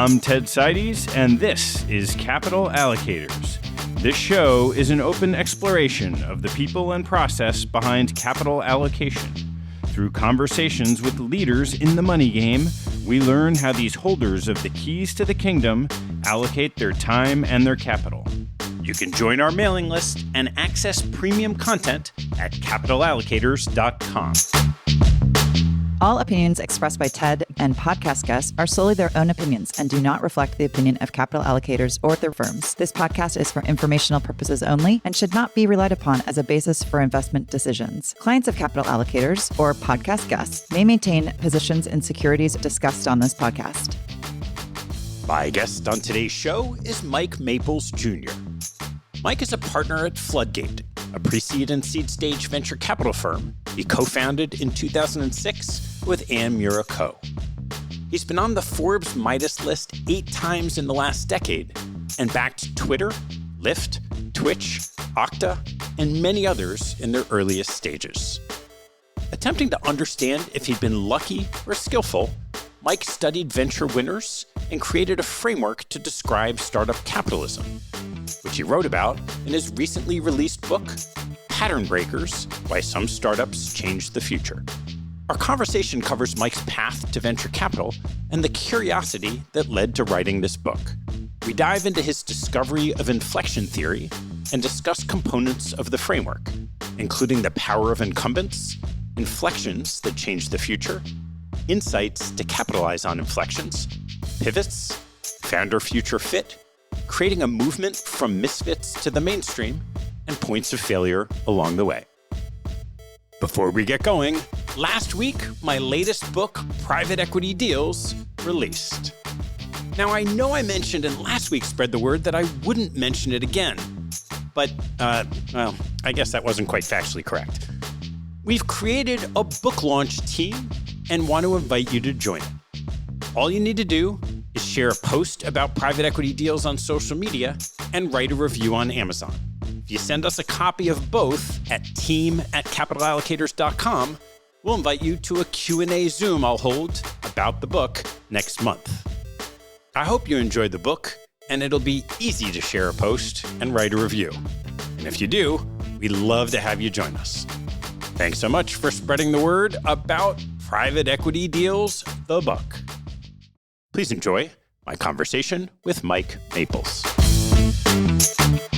I'm Ted Seides, and this is Capital Allocators. This show is an open exploration of the people and process behind capital allocation. Through conversations with leaders in the money game, we learn how these holders of the keys to the kingdom allocate their time and their capital. You can join our mailing list and access premium content at capitalallocators.com. All opinions expressed by Ted and podcast guests are solely their own opinions and do not reflect the opinion of Capital Allocators or their firms. This podcast is for informational purposes only and should not be relied upon as a basis for investment decisions. Clients of Capital Allocators or podcast guests may maintain positions in securities discussed on this podcast. My guest on today's show is Mike Maples Jr. Mike is a partner at Floodgate, a pre-seed and seed stage venture capital firm he co-founded in 2006 with Ann Mura Co. He's been on the Forbes Midas list 8 times in the last decade and backed Twitter, Lyft, Twitch, Okta, and many others in their earliest stages. Attempting to understand if he'd been lucky or skillful, Mike studied venture winners and created a framework to describe startup capitalism, which he wrote about in his recently released book, Pattern Breakers: Why Some Startups Changed the Future. Our conversation covers Mike's path to venture capital and the curiosity that led to writing this book. We dive into his discovery of inflection theory and discuss components of the framework, including the power of incumbents, inflections that change the future, insights to capitalize on inflections, pivots, founder-future fit, creating a movement from misfits to the mainstream, and points of failure along the way. Before we get going, last week, my latest book, Private Equity Deals, released. Now, I know I mentioned in last week's Spread the Word that I wouldn't mention it again, but, I guess that wasn't quite factually correct. We've created a book launch team and want to invite you to join it. All you need to do is share a post about private equity deals on social media and write a review on Amazon. If you send us a copy of both at team@capitalallocators.com, we'll invite you to a Q&A Zoom I'll hold about the book next month. I hope you enjoyed the book, and it'll be easy to share a post and write a review. And if you do, we'd love to have you join us. Thanks so much for spreading the word about Private Equity Deals, the book. Please enjoy my conversation with Mike Maples.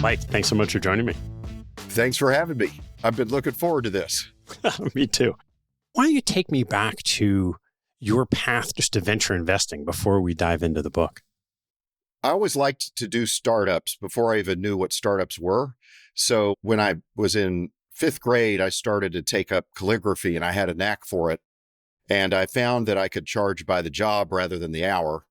Mike, thanks so much for joining me. Thanks for having me. I've been looking forward to this. Me too. Why don't you take me back to your path just to venture investing before we dive into the book? I always liked to do startups before I even knew what startups were. So when I was in 5th grade, I started to take up calligraphy and I had a knack for it. And I found that I could charge by the job rather than the hour.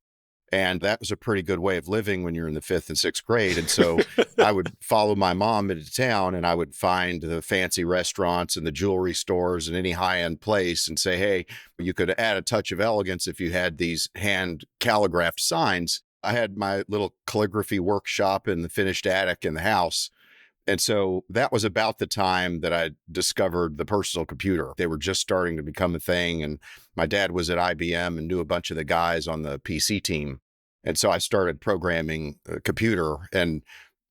And that was a pretty good way of living when you're in the 5th and 6th grade. And so I would follow my mom into town and I would find the fancy restaurants and the jewelry stores and any high-end place and say, hey, you could add a touch of elegance if you had these hand calligraphed signs. I had my little calligraphy workshop in the finished attic in the house. And so that was about the time that I discovered the personal computer. They were just starting to become a thing. And my dad was at IBM and knew a bunch of the guys on the PC team. And so I started programming a computer and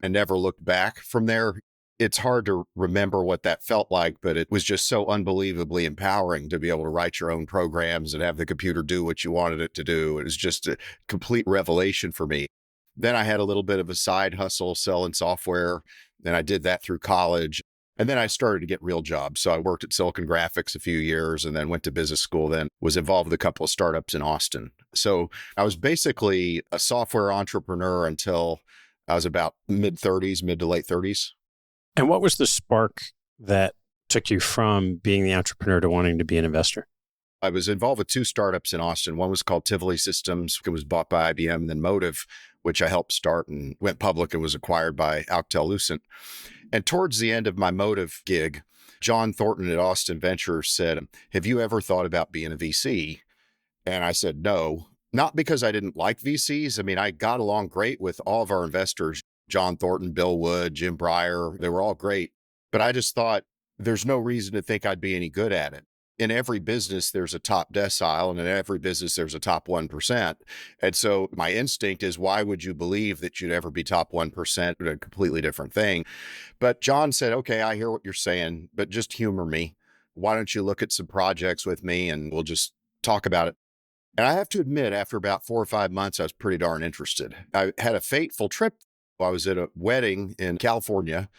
never looked back from there. It's hard to remember what that felt like, but it was just so unbelievably empowering to be able to write your own programs and have the computer do what you wanted it to do. It was just a complete revelation for me. Then I had a little bit of a side hustle selling software. And I did that through college. And then I started to get real jobs. So I worked at Silicon Graphics a few years and then went to business school, then was involved with a couple of startups in Austin. So I was basically a software entrepreneur until I was about mid to late 30s. And what was the spark that took you from being the entrepreneur to wanting to be an investor? I was involved with 2 startups in Austin. One was called Tivoli Systems. It was bought by IBM, and then Motive, which I helped start and went public and was acquired by Alcatel-Lucent. And towards the end of my Motive gig, John Thornton at Austin Ventures said, have you ever thought about being a VC? And I said, no, not because I didn't like VCs. I mean, I got along great with all of our investors, John Thornton, Bill Wood, Jim Breyer. They were all great. But I just thought there's no reason to think I'd be any good at it. in every business, there's a top decile, and in every business, there's a top 1%. And so my instinct is, why would you believe that you'd ever be top 1%? A completely different thing. But John said, okay, I hear what you're saying, but just humor me. Why don't you look at some projects with me and we'll just talk about it? And I have to admit, after about 4 or 5 months, I was pretty darn interested. I had a fateful trip. I was at a wedding in California,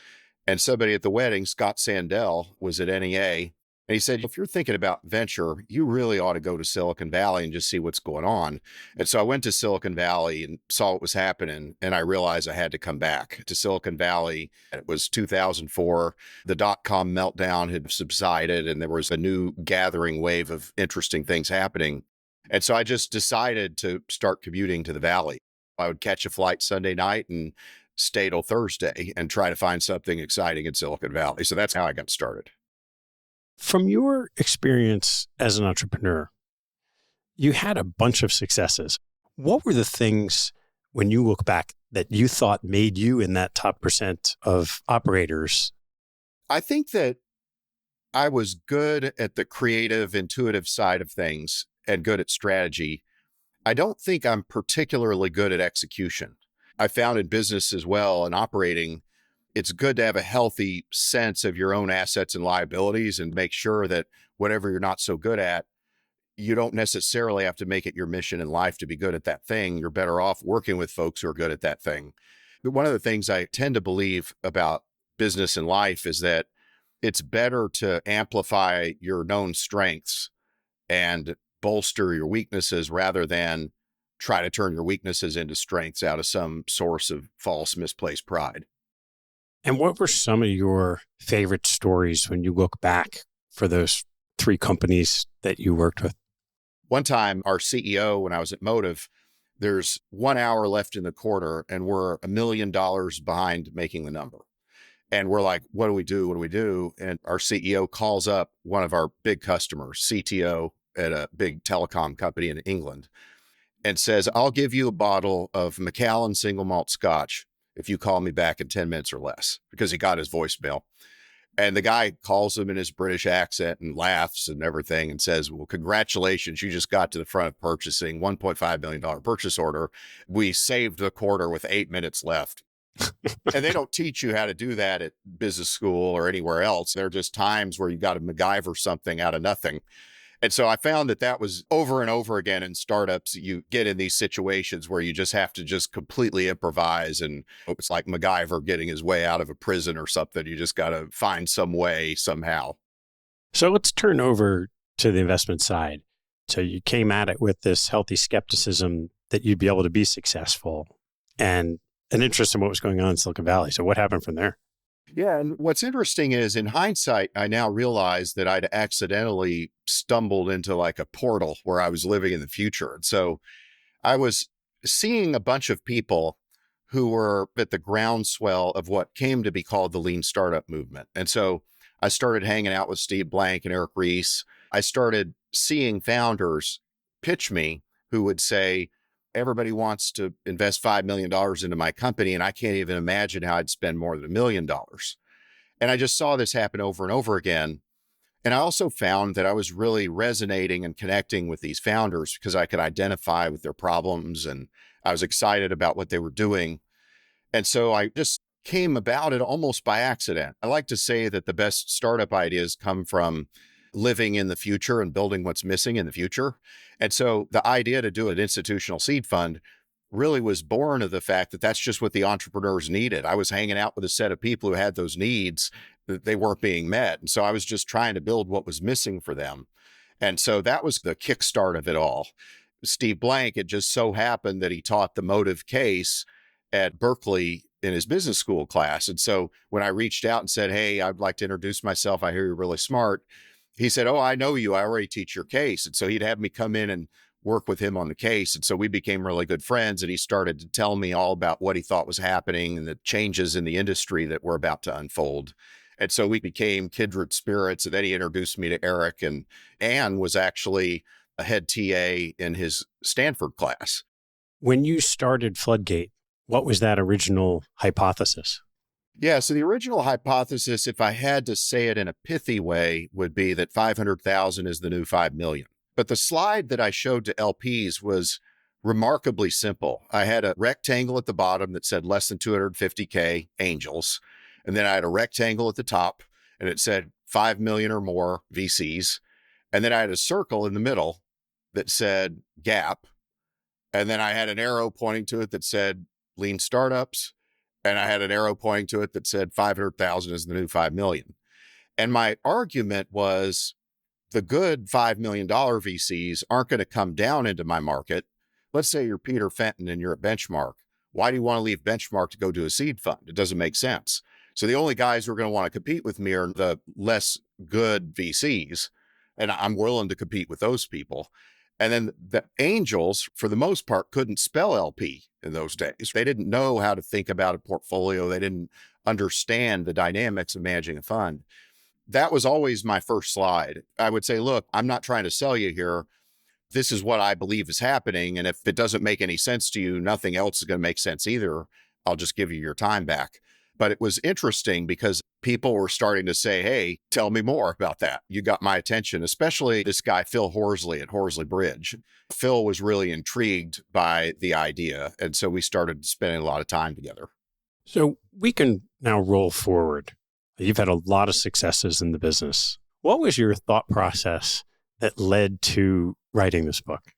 and somebody at the wedding, Scott Sandell, was at NEA. And he said, if you're thinking about venture, you really ought to go to Silicon Valley and just see what's going on. And so I went to Silicon Valley and saw what was happening. And I realized I had to come back to Silicon Valley. It was 2004. The dot-com meltdown had subsided, and there was a new gathering wave of interesting things happening. And so I just decided to start commuting to the Valley. I would catch a flight Sunday night and stay till Thursday and try to find something exciting in Silicon Valley. So that's how I got started. From your experience as an entrepreneur, you had a bunch of successes. What were the things, when you look back, that you thought made you in that top percent of operators? I think that I was good at the creative, intuitive side of things and good at strategy. I don't think I'm particularly good at execution. I found in business as well and operating, it's good to have a healthy sense of your own assets and liabilities and make sure that whatever you're not so good at, you don't necessarily have to make it your mission in life to be good at that thing. You're better off working with folks who are good at that thing. But one of the things I tend to believe about business and life is that it's better to amplify your known strengths and bolster your weaknesses rather than try to turn your weaknesses into strengths out of some source of false, misplaced pride. And what were some of your favorite stories when you look back for those 3 companies that you worked with? One time, our CEO, when I was at Motive, there's 1 hour left in the quarter and we're $1 million behind making the number. And we're like, what do we do? What do we do? And our CEO calls up one of our big customers, CTO at a big telecom company in England, and says, I'll give you a bottle of Macallan single malt scotch if you call me back in 10 minutes or less, because he got his voicemail. And the guy calls him in his British accent and laughs and everything and says, well, congratulations, you just got to the front of purchasing, $1.5 million purchase order. We saved the quarter with 8 minutes left. And they don't teach you how to do that at business school or anywhere else. There are just times where you got to MacGyver something out of nothing. And so I found that that was over and over again in startups. You get in these situations where you just have to just completely improvise. And it's like MacGyver getting his way out of a prison or something. You just got to find some way somehow. So let's turn over to the investment side. So you came at it with this healthy skepticism that you'd be able to be successful and an interest in what was going on in Silicon Valley. So what happened from there? Yeah. And what's interesting is, in hindsight, I now realize that I'd accidentally stumbled into like a portal where I was living in the future. And so I was seeing a bunch of people who were at the groundswell of what came to be called the lean startup movement. And so I started hanging out with Steve Blank and Eric Ries. I started seeing founders pitch me who would say, everybody wants to invest $5 million into my company, and I can't even imagine how I'd spend more than $1 million. And I just saw this happen over and over again. And I also found that I was really resonating and connecting with these founders because I could identify with their problems and I was excited about what they were doing. And so I just came about it almost by accident. I like to say that the best startup ideas come from living in the future and building what's missing in the future. And so the idea to do an institutional seed fund really was born of the fact that that's just what the entrepreneurs needed. I was hanging out with a set of people who had those needs that they weren't being met. And so I was just trying to build what was missing for them. And so that was the kickstart of it all. Steve Blank, it just so happened that he taught the Motive case at Berkeley in his business school class. And so when I reached out and said, hey, I'd like to introduce myself, I hear you're really smart, he said, oh, I know you. I already teach your case. And so he'd have me come in and work with him on the case. And so we became really good friends. And he started to tell me all about what he thought was happening and the changes in the industry that were about to unfold. And so we became kindred spirits. And then he introduced me to Eric. And Ann was actually a head TA in his Stanford class. When you started Floodgate, what was that original hypothesis? Yeah, so the original hypothesis, if I had to say it in a pithy way, would be that 500,000 is the new 5 million. But the slide that I showed to LPs was remarkably simple. I had a rectangle at the bottom that said less than 250K angels. And then I had a rectangle at the top and it said 5 million or more VCs. And then I had a circle in the middle that said gap. And then I had an arrow pointing to it that said lean startups. And I had an arrow pointing to it that said 500,000 is the new 5 million. And my argument was the good $5 million VCs aren't going to come down into my market. Let's say you're Peter Fenton and you're at Benchmark. Why do you want to leave Benchmark to go to a seed fund? It doesn't make sense. So the only guys who are going to want to compete with me are the less good VCs. And I'm willing to compete with those people. And then the angels, for the most part, couldn't spell LP in those days. They didn't know how to think about a portfolio. They didn't understand the dynamics of managing a fund. That was always my first slide. I would say, look, I'm not trying to sell you here. This is what I believe is happening. And if it doesn't make any sense to you, nothing else is going to make sense either. I'll just give you your time back. But it was interesting because people were starting to say, hey, tell me more about that. You got my attention, especially this guy, Phil Horsley at Horsley Bridge. Phil was really intrigued by the idea. And so we started spending a lot of time together. So we can now roll forward. You've had a lot of successes in the business. What was your thought process that led to writing this book?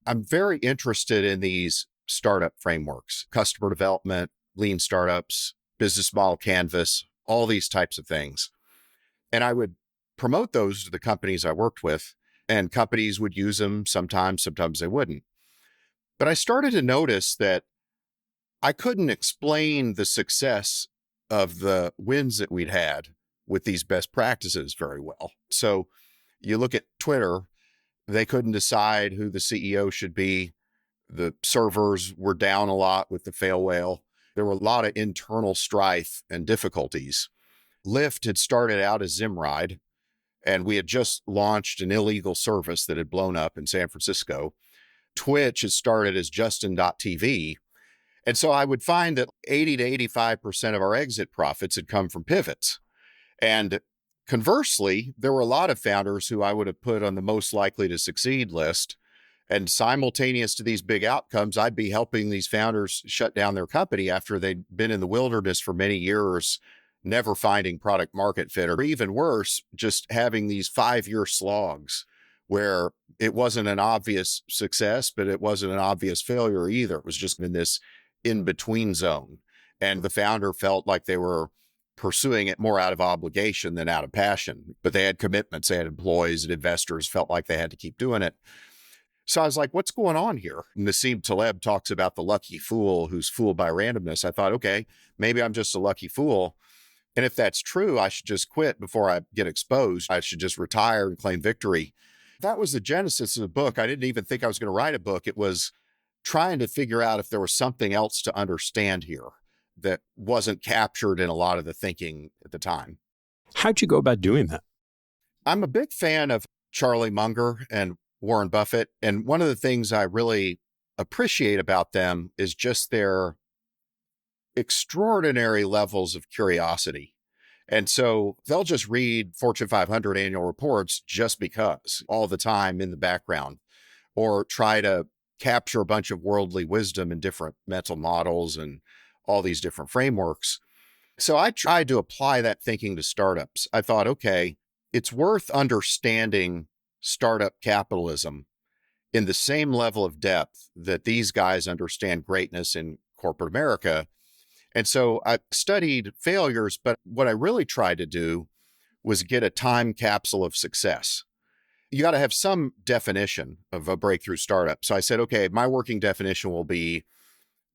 I'm very interested in these startup frameworks, customer development, lean startups, business model canvas, all these types of things. And I would promote those to the companies I worked with, and companies would use them sometimes they wouldn't. But I started to notice that I couldn't explain the success of the wins that we'd had with these best practices very well. So you look at Twitter, they couldn't decide who the CEO should be. The servers were down a lot with the fail whale. There were a lot of internal strife and difficulties. Lyft had started out as Zimride, and we had just launched an illegal service that had blown up in San Francisco. Twitch had started as Justin.tv. And so I would find that 80 to 85% of our exit profits had come from pivots. And conversely, there were a lot of founders who I would have put on the most likely to succeed list. And simultaneous to these big outcomes, I'd be helping these founders shut down their company after they'd been in the wilderness for many years, never finding product market fit, or even worse, just having these 5-year slogs where it wasn't an obvious success, but it wasn't an obvious failure either. It was just in this in-between zone. And the founder felt like they were pursuing it more out of obligation than out of passion, but they had commitments, they had employees and investors, felt like they had to keep doing it. So I was like, what's going on here? Nassim Taleb talks about the lucky fool who's fooled by randomness. I thought, okay, maybe I'm just a lucky fool. And if that's true, I should just quit before I get exposed. I should just retire and claim victory. That was the genesis of the book. I didn't even think I was going to write a book. It was trying to figure out if there was something else to understand here that wasn't captured in a lot of the thinking at the time. How'd you go about doing that? I'm a big fan of Charlie Munger and Warren Buffett. And one of the things I really appreciate about them is just their extraordinary levels of curiosity. And so they'll just read Fortune 500 annual reports just because all the time in the background, or try to capture a bunch of worldly wisdom in different mental models and all these different frameworks. So I tried to apply that thinking to startups. I thought, okay, it's worth understanding startup capitalism in the same level of depth that these guys understand greatness in corporate America. And so I studied failures, but what I really tried to do was get a time capsule of success. You got to have some definition of a breakthrough startup. So I said, okay, my working definition will be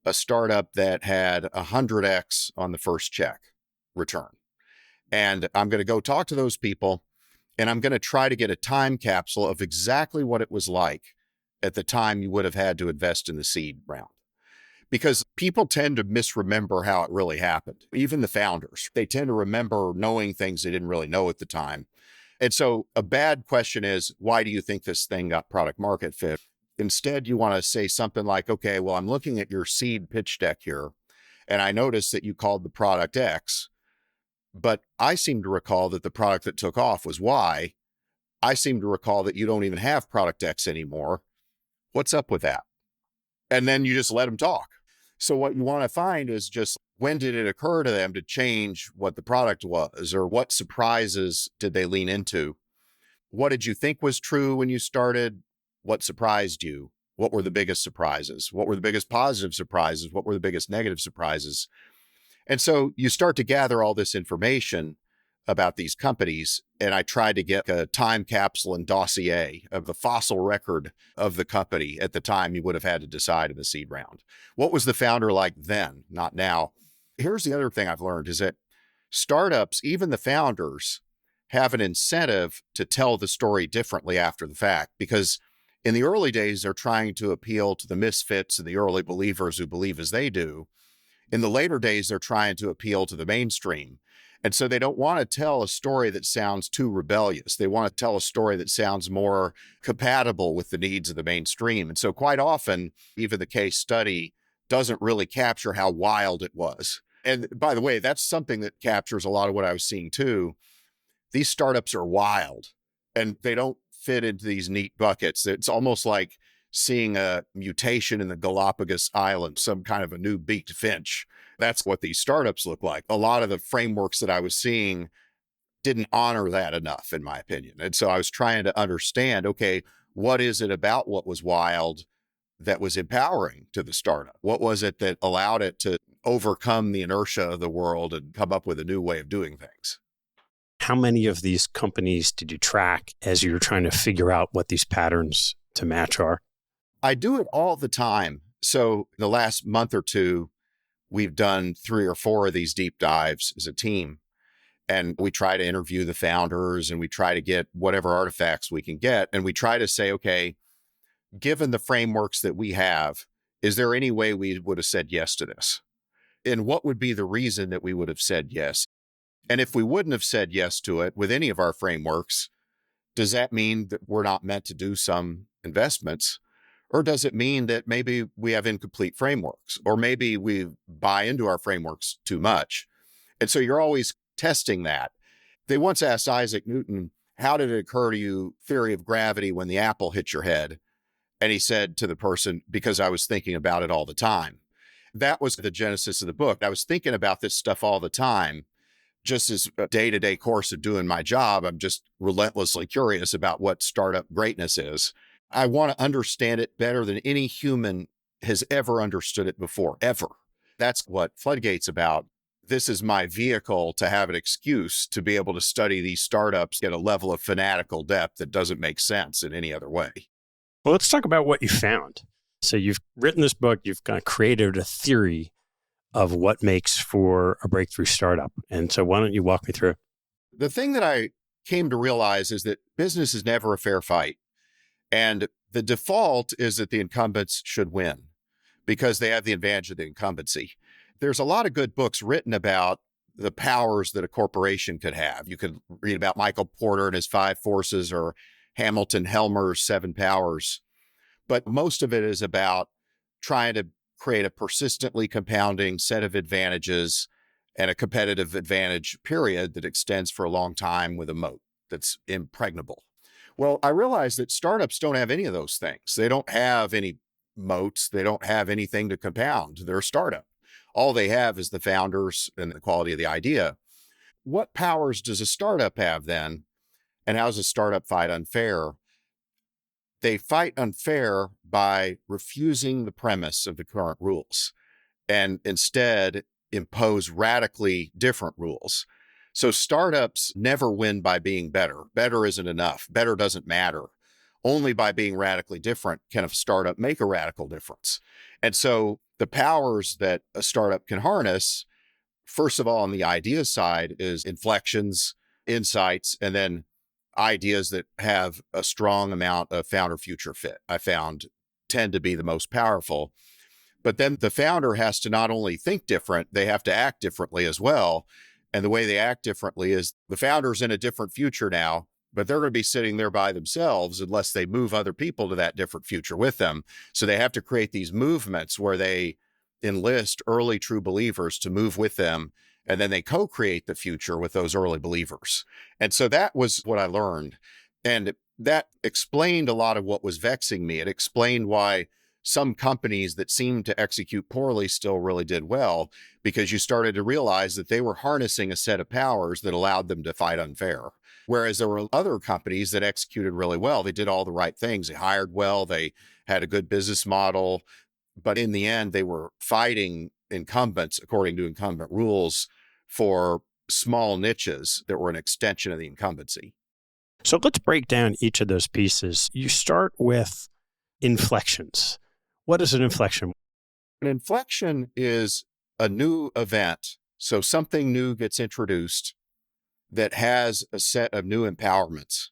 a startup that had 100x on the first check return. And I'm going to go talk to those people, and I'm going to try to get a time capsule of exactly what it was like at the time you would have had to invest in the seed round. Because people tend to misremember how it really happened. Even the founders, they tend to remember knowing things they didn't really know at the time. And so a bad question is, why do you think this thing got product market fit? Instead, you want to say something like, okay, well, I'm looking at your seed pitch deck here, And I noticed that you called the product X, but I seem to recall that the product that took off was Y. I seem to recall that you don't even have product X anymore. What's up with that? And then you just let them talk. So what you want to find is just, when did it occur to them to change what the product was, or what surprises did they lean into? What did you think was true when you started? What surprised you? What were the biggest surprises? What were the biggest positive surprises? What were the biggest negative surprises? And so you start to gather all this information about these companies. And I tried to get a time capsule and dossier of the fossil record of the company at the time you would have had to decide in the seed round. What was the founder like then, not now? Here's the other thing I've learned is that startups, even the founders, have an incentive to tell the story differently after the fact, because in the early days, they're trying to appeal to the misfits and the early believers who believe as they do. In the later days, they're trying to appeal to the mainstream. And so they don't want to tell a story that sounds too rebellious. They want to tell a story that sounds more compatible with the needs of the mainstream. And so quite often, even the case study doesn't really capture how wild it was. And by the way, that's something that captures a lot of what I was seeing too. These startups are wild and they don't fit into these neat buckets. It's almost like seeing a mutation in the Galapagos Islands, some kind of a new beaked finch. That's what these startups look like. A lot of the frameworks that I was seeing didn't honor that enough, in my opinion. And so I was trying to understand, okay, what is it about what was wild that was empowering to the startup? What was it that allowed it to overcome the inertia of the world and come up with a new way of doing things? How many of these companies did you track as you were trying to figure out what these patterns to match are? I do it all the time. So the last month or two, we've done 3 or 4 of these deep dives as a team. And we try to interview the founders and we try to get whatever artifacts we can get. And we try to say, okay, given the frameworks that we have, is there any way we would have said yes to this? And what would be the reason that we would have said yes? And if we wouldn't have said yes to it with any of our frameworks, does that mean that we're not meant to do some investments? Or does it mean that maybe we have incomplete frameworks, or maybe we buy into our frameworks too much? And so you're always testing that. They once asked Isaac Newton, how did it occur to you, theory of gravity, when the apple hit your head? And he said to the person, because I was thinking about it all the time. That was the genesis of the book. I was thinking about this stuff all the time. Just as a day-to-day course of doing my job, I'm just relentlessly curious about what startup greatness is. I want to understand it better than any human has ever understood it before, ever. That's what Floodgate's about. This is my vehicle to have an excuse to be able to study these startups at a level of fanatical depth that doesn't make sense in any other way. Well, let's talk about what you found. So you've written this book, you've kind of created a theory of what makes for a breakthrough startup. And so why don't you walk me through it? The thing that I came to realize is that business is never a fair fight. And the default is that the incumbents should win because they have the advantage of the incumbency. There's a lot of good books written about the powers that a corporation could have. You could read about Michael Porter and his 5 forces, or Hamilton Helmer's 7 powers. But most of it is about trying to create a persistently compounding set of advantages and a competitive advantage period that extends for a long time with a moat that's impregnable. Well, I realized that startups don't have any of those things. They don't have any moats. They don't have anything to compound. They're a startup. All they have is the founders and the quality of the idea. What powers does a startup have then? And how does a startup fight unfair? They fight unfair by refusing the premise of the current rules and instead impose radically different rules. So startups never win by being better. Better isn't enough. Better doesn't matter. Only by being radically different can a startup make a radical difference. And so the powers that a startup can harness, first of all, on the idea side, is inflections, insights, and then ideas that have a strong amount of founder future fit, I found, tend to be the most powerful. But then the founder has to not only think different, they have to act differently as well. And the way they act differently is the founder's in a different future now, but they're going to be sitting there by themselves unless they move other people to that different future with them. So they have to create these movements where they enlist early true believers to move with them, and then they co-create the future with those early believers. And so that was what I learned. And that explained a lot of what was vexing me. It explained why some companies that seemed to execute poorly still really did well, because you started to realize that they were harnessing a set of powers that allowed them to fight unfair. Whereas there were other companies that executed really well. They did all the right things. They hired well. They had a good business model. But in the end, they were fighting incumbents according to incumbent rules for small niches that were an extension of the incumbency. So let's break down each of those pieces. You start with inflections. What is an inflection? An inflection is a new event. So something new gets introduced that has a set of new empowerments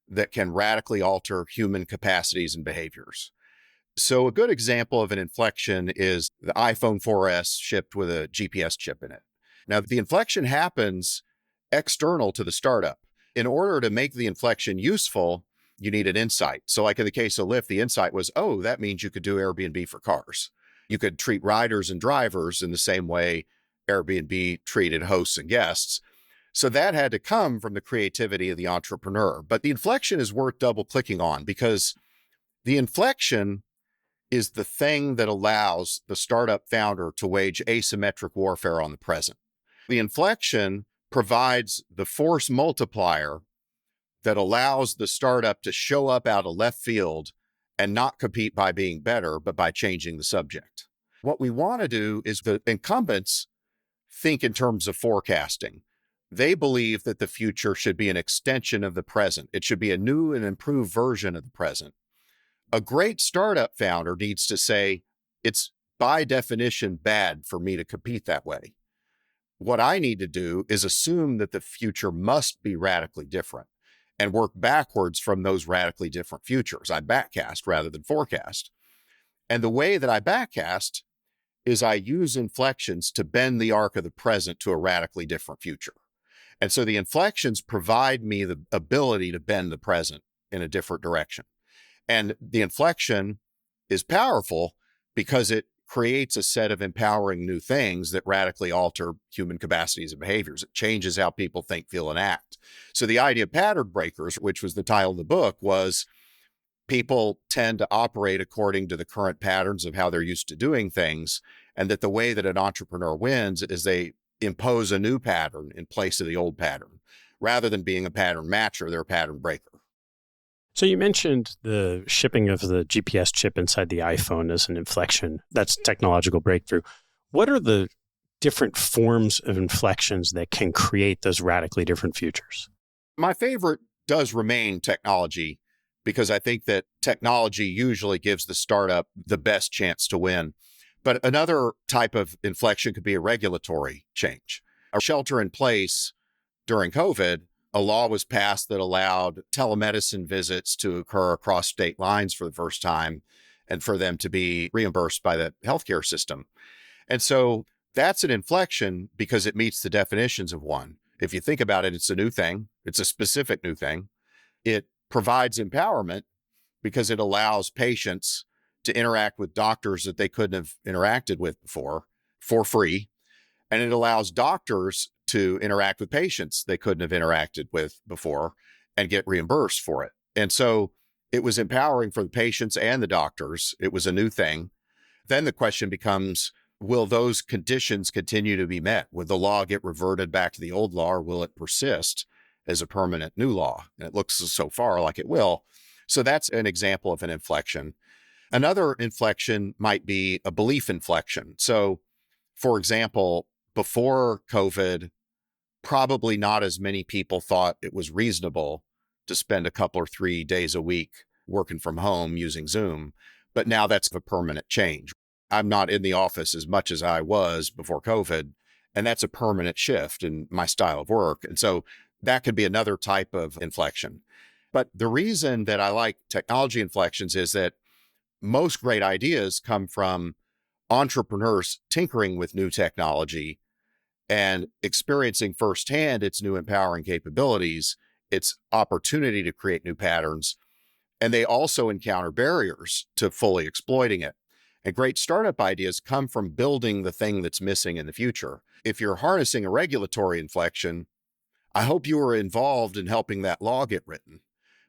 that can radically alter human capacities and behaviors. So a good example of an inflection is the iPhone 4S shipped with a GPS chip in it. Now, the inflection happens external to the startup. In order to make the inflection useful, you need an insight. So like in the case of Lyft, the insight was, oh, that means you could do Airbnb for cars. You could treat riders and drivers in the same way Airbnb treated hosts and guests. So that had to come from the creativity of the entrepreneur. But the inflection is worth double clicking on, because the inflection is the thing that allows the startup founder to wage asymmetric warfare on the present. The inflection provides the force multiplier that allows the startup to show up out of left field and not compete by being better, but by changing the subject. What we want to do is the incumbents think in terms of forecasting. They believe that the future should be an extension of the present. It should be a new and improved version of the present. A great startup founder needs to say, it's by definition bad for me to compete that way. What I need to do is assume that the future must be radically different and work backwards from those radically different futures. I backcast rather than forecast. And the way that I backcast is I use inflections to bend the arc of the present to a radically different future. And so the inflections provide me the ability to bend the present in a different direction. And the inflection is powerful because it creates a set of empowering new things that radically alter human capacities and behaviors. It changes how people think, feel, and act. So the idea of pattern breakers, which was the title of the book, was people tend to operate according to the current patterns of how they're used to doing things, and that the way that an entrepreneur wins is they impose a new pattern in place of the old pattern. Rather than being a pattern matcher, they're a pattern breaker. So you mentioned the shipping of the GPS chip inside the iPhone as an inflection. That's technological breakthrough. What are the different forms of inflections that can create those radically different futures? My favorite does remain technology, because I think that technology usually gives the startup the best chance to win. But another type of inflection could be a regulatory change. A shelter in place during COVID, a law was passed that allowed telemedicine visits to occur across state lines for the first time, and for them to be reimbursed by the healthcare system. And so that's an inflection because it meets the definitions of one. If you think about it, it's a new thing. It's a specific new thing. It provides empowerment because it allows patients to interact with doctors that they couldn't have interacted with before for free. And it allows doctors to interact with patients they couldn't have interacted with before and get reimbursed for it. And so it was empowering for the patients and the doctors. It was a new thing. Then the question becomes, will those conditions continue to be met? Would the law get reverted back to the old law, or will it persist as a permanent new law? And it looks so far like it will. So that's an example of an inflection. Another inflection might be a belief inflection. So, for example, before COVID, probably not as many people thought it was reasonable to spend a couple or 3 days a week working from home using Zoom. But now that's a permanent change. I'm not in the office as much as I was before COVID, and that's a permanent shift in my style of work. And so that could be another type of inflection. But the reason that I like technology inflections is that most great ideas come from entrepreneurs tinkering with new technology and experiencing firsthand its new empowering capabilities, its opportunity to create new patterns. And they also encounter barriers to fully exploiting it. And great startup ideas come from building the thing that's missing in the future. If you're harnessing a regulatory inflection, I hope you were involved in helping that law get written,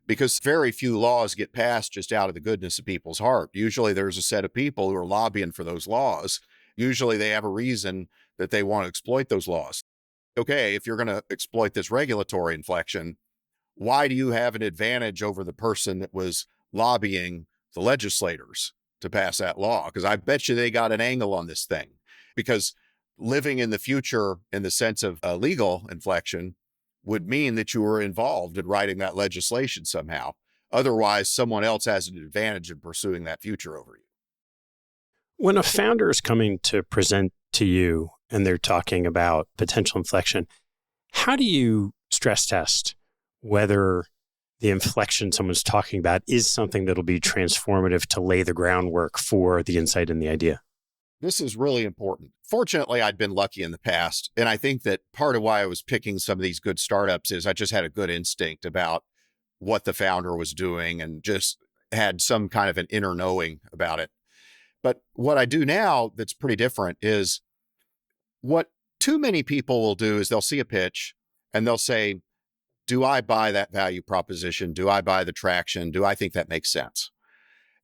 because very few laws get passed just out of the goodness of people's heart. Usually there's a set of people who are lobbying for those laws. Usually they have a reason that they want to exploit those laws. Okay, if you're going to exploit this regulatory inflection, why do you have an advantage over the person that was lobbying the legislators to pass that law? Because I bet you they got an angle on this thing. Because living in the future in the sense of a legal inflection would mean that you were involved in writing that legislation somehow. Otherwise, someone else has an advantage in pursuing that future over you. When a founder is coming to present to you and they're talking about potential inflection, how do you stress test whether the inflection someone's talking about is something that'll be transformative to lay the groundwork for the insight and the idea? This is really important. Fortunately, I'd been lucky in the past. And I think that part of why I was picking some of these good startups is I just had a good instinct about what the founder was doing and just had some kind of an inner knowing about it. But what I do now that's pretty different is what too many people will do is they'll see a pitch and they'll say, do I buy that value proposition? Do I buy the traction? Do I think that makes sense?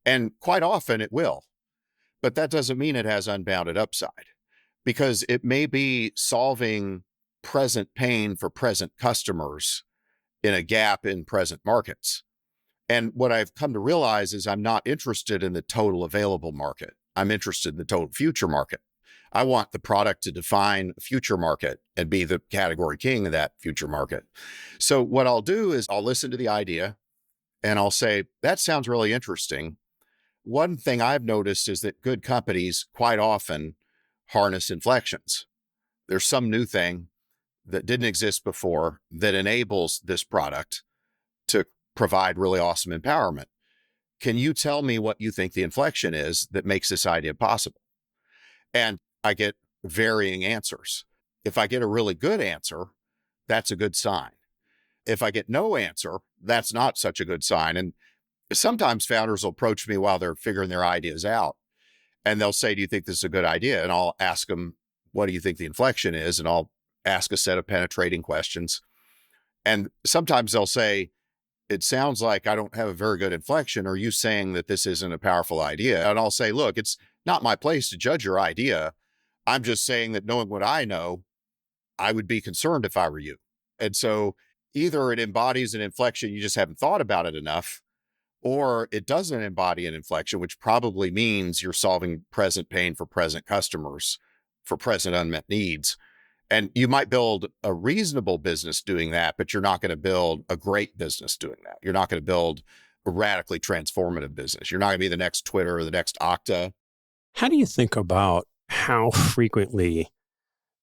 And quite often it will, but that doesn't mean it has unbounded upside, because it may be solving present pain for present customers in a gap in present markets. And what I've come to realize is I'm not interested in the total available market. I'm interested in the total future market. I want the product to define a future market and be the category king of that future market. So what I'll do is I'll listen to the idea and I'll say, that sounds really interesting. One thing I've noticed is that good companies quite often harness inflections. There's some new thing that didn't exist before that enables this product to provide really awesome empowerment. Can you tell me what you think the inflection is that makes this idea possible? And I get varying answers. If I get a really good answer, that's a good sign. If I get no answer, that's not such a good sign. And sometimes founders will approach me while they're figuring their ideas out. And they'll say, do you think this is a good idea? And I'll ask them, what do you think the inflection is? And I'll ask a set of penetrating questions. And sometimes they'll say, it sounds like I don't have a very good inflection. Are you saying that this isn't a powerful idea? And I'll say, look, it's not my place to judge your idea. I'm just saying that knowing what I know, I would be concerned if I were you. And so either it embodies an inflection, you just haven't thought about it enough, or it doesn't embody an inflection, which probably means you're solving present pain for present customers, for present unmet needs. And you might build a reasonable business doing that, but you're not going to build a great business doing that. You're not going to build a radically transformative business. You're not going to be the next Twitter or the next Okta. How do you think about how frequently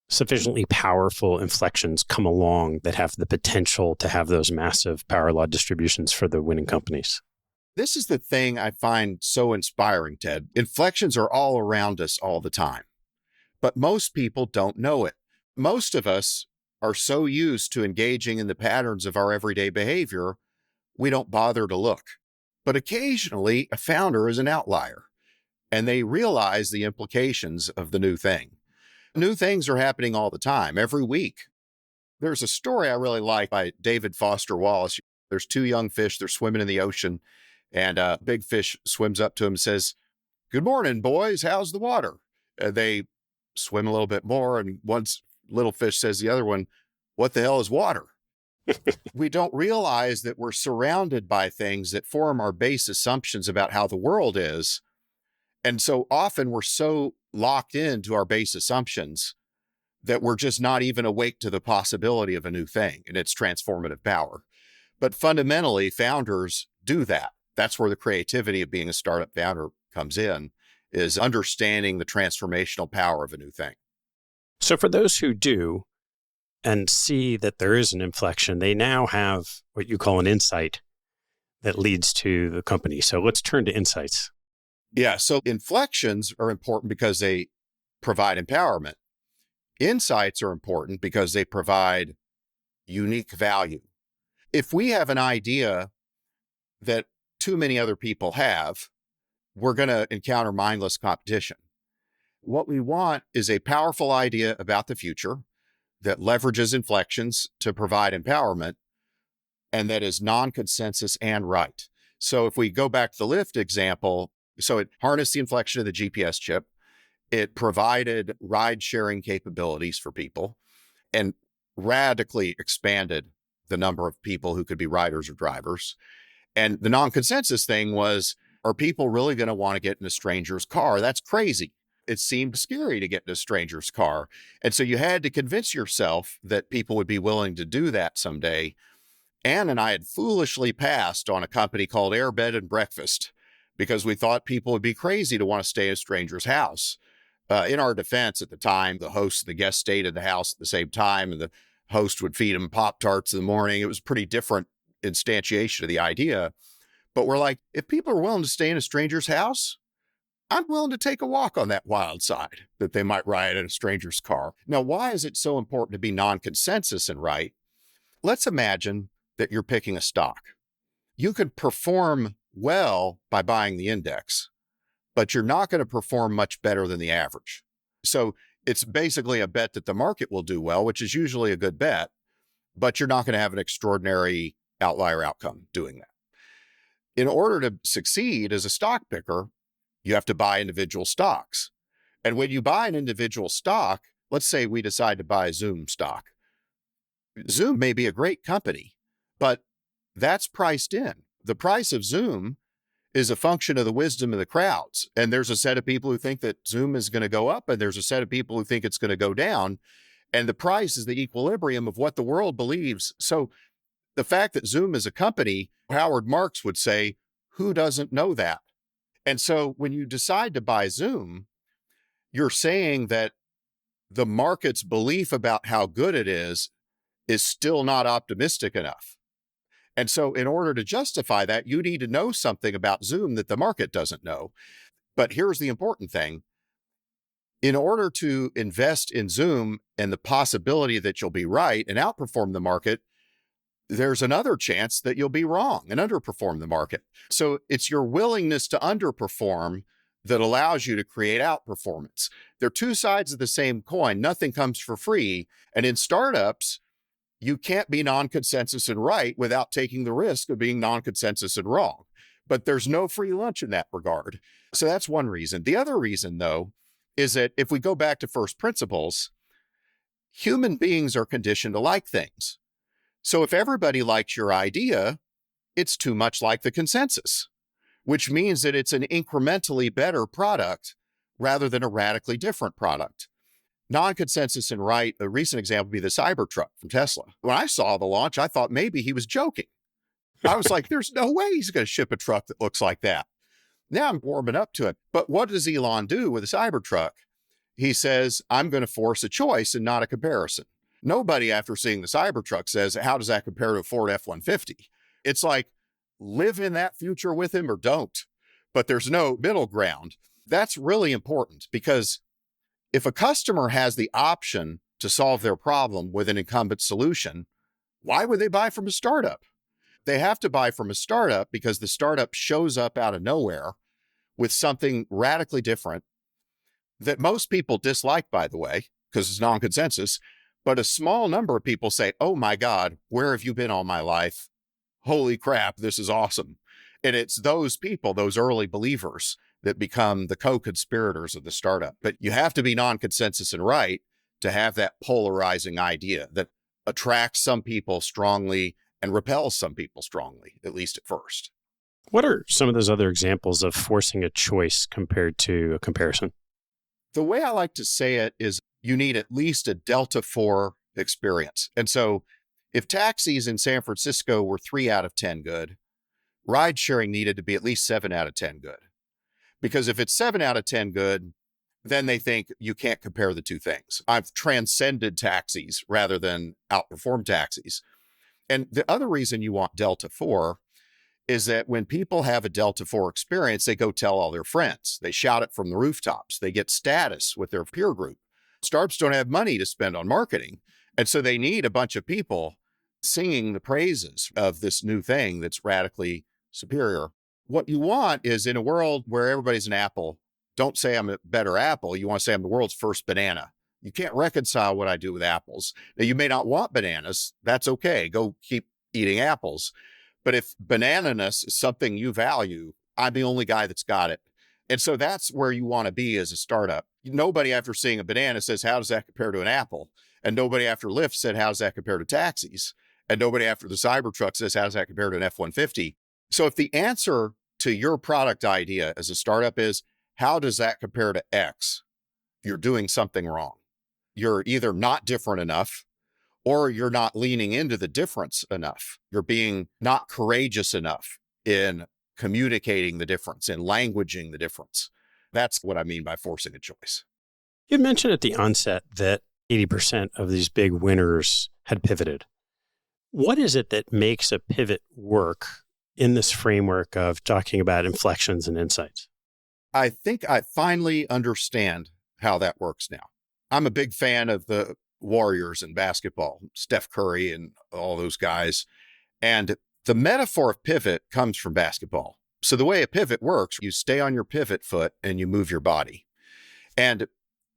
sufficiently powerful inflections come along that have the potential to have those massive power law distributions for the winning companies? This is the thing I find so inspiring, Ted. Inflections are all around us all the time, but most people don't know it. Most of us are so used to engaging in the patterns of our everyday behavior, we don't bother to look. But occasionally, a founder is an outlier, and they realize the implications of the new thing. New things are happening all the time, every week. There's a story I really like by David Foster Wallace. There's two young fish, they're swimming in the ocean, and a big fish swims up to him and says, "Good morning, boys, how's the water?" They swim a little bit more, and once little fish says to the other one, "What the hell is water?" We don't realize that we're surrounded by things that form our base assumptions about how the world is. And so often we're so locked into our base assumptions that we're just not even awake to the possibility of a new thing and its transformative power. But fundamentally, founders do that. That's where the creativity of being a startup founder comes in, is understanding the transformational power of a new thing. So for those who do and see that there is an inflection, they now have what you call an insight that leads to the company. So let's turn to insights. Yeah, so inflections are important because they provide empowerment. Insights are important because they provide unique value. If we have an idea that too many other people have, we're going to encounter mindless competition. What we want is a powerful idea about the future that leverages inflections to provide empowerment and that is non-consensus and right. So if we go back to the Lyft example, so it harnessed the inflection of the GPS chip. It provided ride-sharing capabilities for people and radically expanded the number of people who could be riders or drivers. And the non-consensus thing was, are people really going to want to get in a stranger's car? That's crazy. It seemed scary to get in a stranger's car. And so you had to convince yourself that people would be willing to do that someday. Ann and I had foolishly passed on a company called Air Bed and Breakfast because we thought people would be crazy to want to stay at a stranger's house. In our defense at the time, the host and the guest stayed in the house at the same time, and the host would feed them Pop-Tarts in the morning. It was a pretty different instantiation of the idea. But we're like, if people are willing to stay in a stranger's house, I'm willing to take a walk on that wild side that they might ride in a stranger's car. Now, why is it so important to be non-consensus and right? Let's imagine that you're picking a stock. You could perform well by buying the index, but you're not going to perform much better than the average. So it's basically a bet that the market will do well, which is usually a good bet, but you're not going to have an extraordinary outlier outcome doing that. In order to succeed as a stock picker, you have to buy individual stocks. And when you buy an individual stock, let's say we decide to buy Zoom stock. Zoom may be a great company, but that's priced in. The price of Zoom is a function of the wisdom of the crowds. And there's a set of people who think that Zoom is going to go up, and there's a set of people who think it's going to go down. And the price is the equilibrium of what the world believes. So the fact that Zoom is a company, Howard Marks would say, who doesn't know that? And so when you decide to buy Zoom, you're saying that the market's belief about how good it is still not optimistic enough. And so in order to justify that, you need to know something about Zoom that the market doesn't know. But here's the important thing. In order to invest in Zoom and the possibility that you'll be right and outperform the market, there's another chance that you'll be wrong and underperform the market. So it's your willingness to underperform that allows you to create outperformance. They're two sides of the same coin. Nothing comes for free. And in startups, you can't be non-consensus and right without taking the risk of being non-consensus and wrong. But there's no free lunch in that regard. So that's one reason. The other reason, though, is that if we go back to first principles, human beings are conditioned to like things. So if everybody likes your idea, it's too much like the consensus, which means that it's an incrementally better product rather than a radically different product. Non-consensus and right, a recent example would be the Cybertruck from Tesla. When I saw the launch, I thought maybe he was joking. I was like, there's no way he's going to ship a truck that looks like that. Now I'm warming up to it. But what does Elon do with the Cybertruck? He says, I'm going to force a choice and not a comparison. Nobody, after seeing the Cybertruck, says, how does that compare to a Ford F-150? It's like, live in that future with him or don't. But there's no middle ground. That's really important because if a customer has the option to solve their problem with an incumbent solution, why would they buy from a startup? They have to buy from a startup because the startup shows up out of nowhere with something radically different that most people dislike, by the way, because it's non-consensus. But a small number of people say, oh my God, where have you been all my life? Holy crap, this is awesome. And it's those people, those early believers, that become the co-conspirators of the startup. But you have to be non-consensus and right to have that polarizing idea that attracts some people strongly and repels some people strongly, at least at first. What are some of those other examples of forcing a choice compared to a comparison? The way I like to say it is you need at least a Delta 4 experience. And so if taxis in San Francisco were 3 out of 10 good, ride sharing needed to be at least 7 out of 10 good. Because if it's 7 out of 10 good, then they think you can't compare the two things. I've transcended taxis rather than outperformed taxis. And the other reason you want Delta 4 is that when people have a Delta 4 experience, they go tell all their friends. They shout it from the rooftops. They get status with their peer group. Startups don't have money to spend on marketing. And so they need a bunch of people singing the praises of this new thing that's radically superior. What you want is in a world where everybody's an apple, don't say I'm a better apple. You want to say I'm the world's first banana. You can't reconcile what I do with apples. Now, you may not want bananas. That's okay. Go keep eating apples. But if banananess is something you value, I'm the only guy that's got it. And so that's where you want to be as a startup. Nobody after seeing a banana says, how does that compare to an apple? And nobody after Lyft said, how does that compare to taxis? And nobody after the Cybertruck says, how does that compare to an F-150? So if the answer to your product idea as a startup is, how does that compare to X? You're doing something wrong. You're either not different enough or you're not leaning into the difference enough. You're being not courageous enough in communicating the difference, in languaging the difference. That's what I mean by forcing a choice. You mentioned at the onset that 80% of these big winners had pivoted. What is it that makes a pivot work in this framework of talking about inflections and insights? I think I finally understand how that works now. I'm a big fan of the Warriors in basketball, Steph Curry and all those guys. And the metaphor of pivot comes from basketball. So the way a pivot works, you stay on your pivot foot and you move your body. And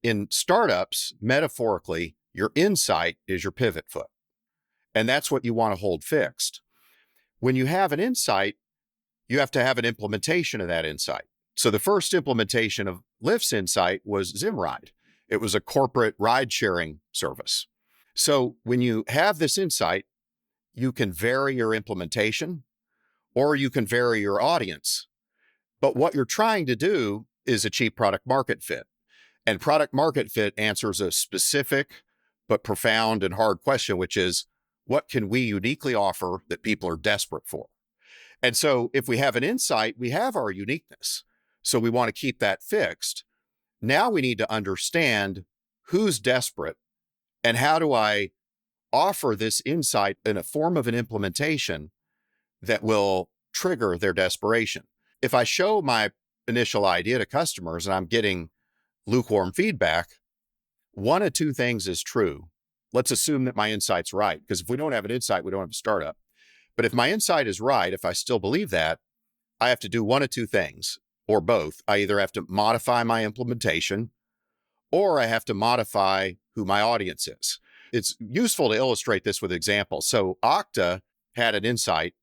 in startups, metaphorically, your insight is your pivot foot. And that's what you want to hold fixed. When you have an insight, you have to have an implementation of that insight. So the first implementation of Lyft's insight was Zimride. It was a corporate ride-sharing service. So when you have this insight, you can vary your implementation or you can vary your audience. But what you're trying to do is achieve product market fit. And product market fit answers a specific but profound and hard question, which is, what can we uniquely offer that people are desperate for? And so if we have an insight, we have our uniqueness. So we want to keep that fixed. Now we need to understand who's desperate and how do I offer this insight in a form of an implementation that will trigger their desperation. If I show my initial idea to customers and I'm getting lukewarm feedback, one of two things is true. Let's assume that my insight's right, because if we don't have an insight, we don't have a startup. But if my insight is right, if I still believe that, I have to do one of two things, or both. I either have to modify my implementation, or I have to modify who my audience is. It's useful to illustrate this with examples. So Okta had an insight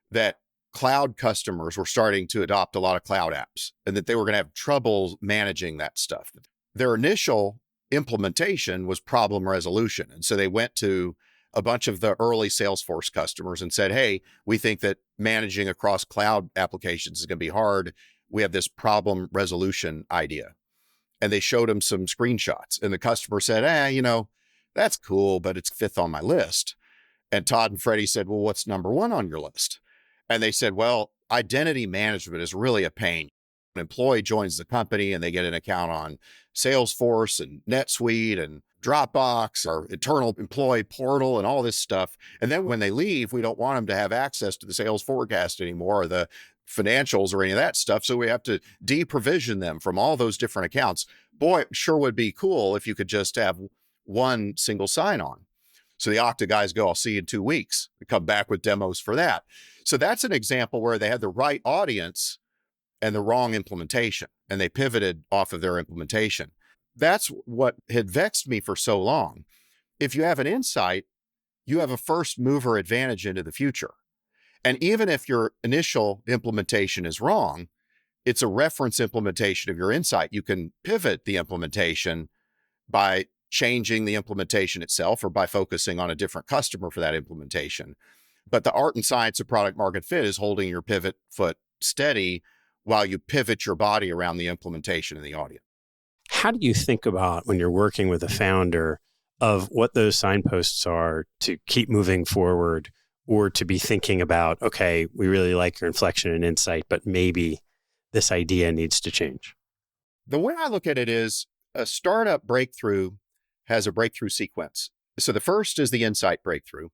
that cloud customers were starting to adopt a lot of cloud apps and that they were going to have trouble managing that stuff. Their initial implementation was problem resolution. And so they went to a bunch of the early Salesforce customers and said, hey, we think that managing across cloud applications is going to be hard. We have this problem resolution idea. And they showed them some screenshots. And the customer said, that's cool, but it's fifth on my list. And Todd and Freddie said, well, what's number one on your list? And they said, well, identity management is really a pain. An employee joins the company and they get an account on Salesforce and NetSuite and Dropbox, our internal employee portal and all this stuff. And then when they leave, we don't want them to have access to the sales forecast anymore or the financials or any of that stuff. So we have to deprovision them from all those different accounts. Boy, it sure would be cool if you could just have one single sign-on. So the Okta guys go, I'll see you in 2 weeks. We come back with demos for that. So that's an example where they had the right audience and the wrong implementation, and they pivoted off of their implementation. That's what had vexed me for so long. If you have an insight, you have a first mover advantage into the future. And even if your initial implementation is wrong, it's a reference implementation of your insight. You can pivot the implementation by changing the implementation itself or by focusing on a different customer for that implementation. But the art and science of product market fit is holding your pivot foot steady while you pivot your body around the implementation and the audience. How do you think about when you're working with a founder of what those signposts are to keep moving forward or to be thinking about, okay, we really like your inflection and insight, but maybe this idea needs to change? The way I look at it is a startup breakthrough has a breakthrough sequence. So the first is the insight breakthrough.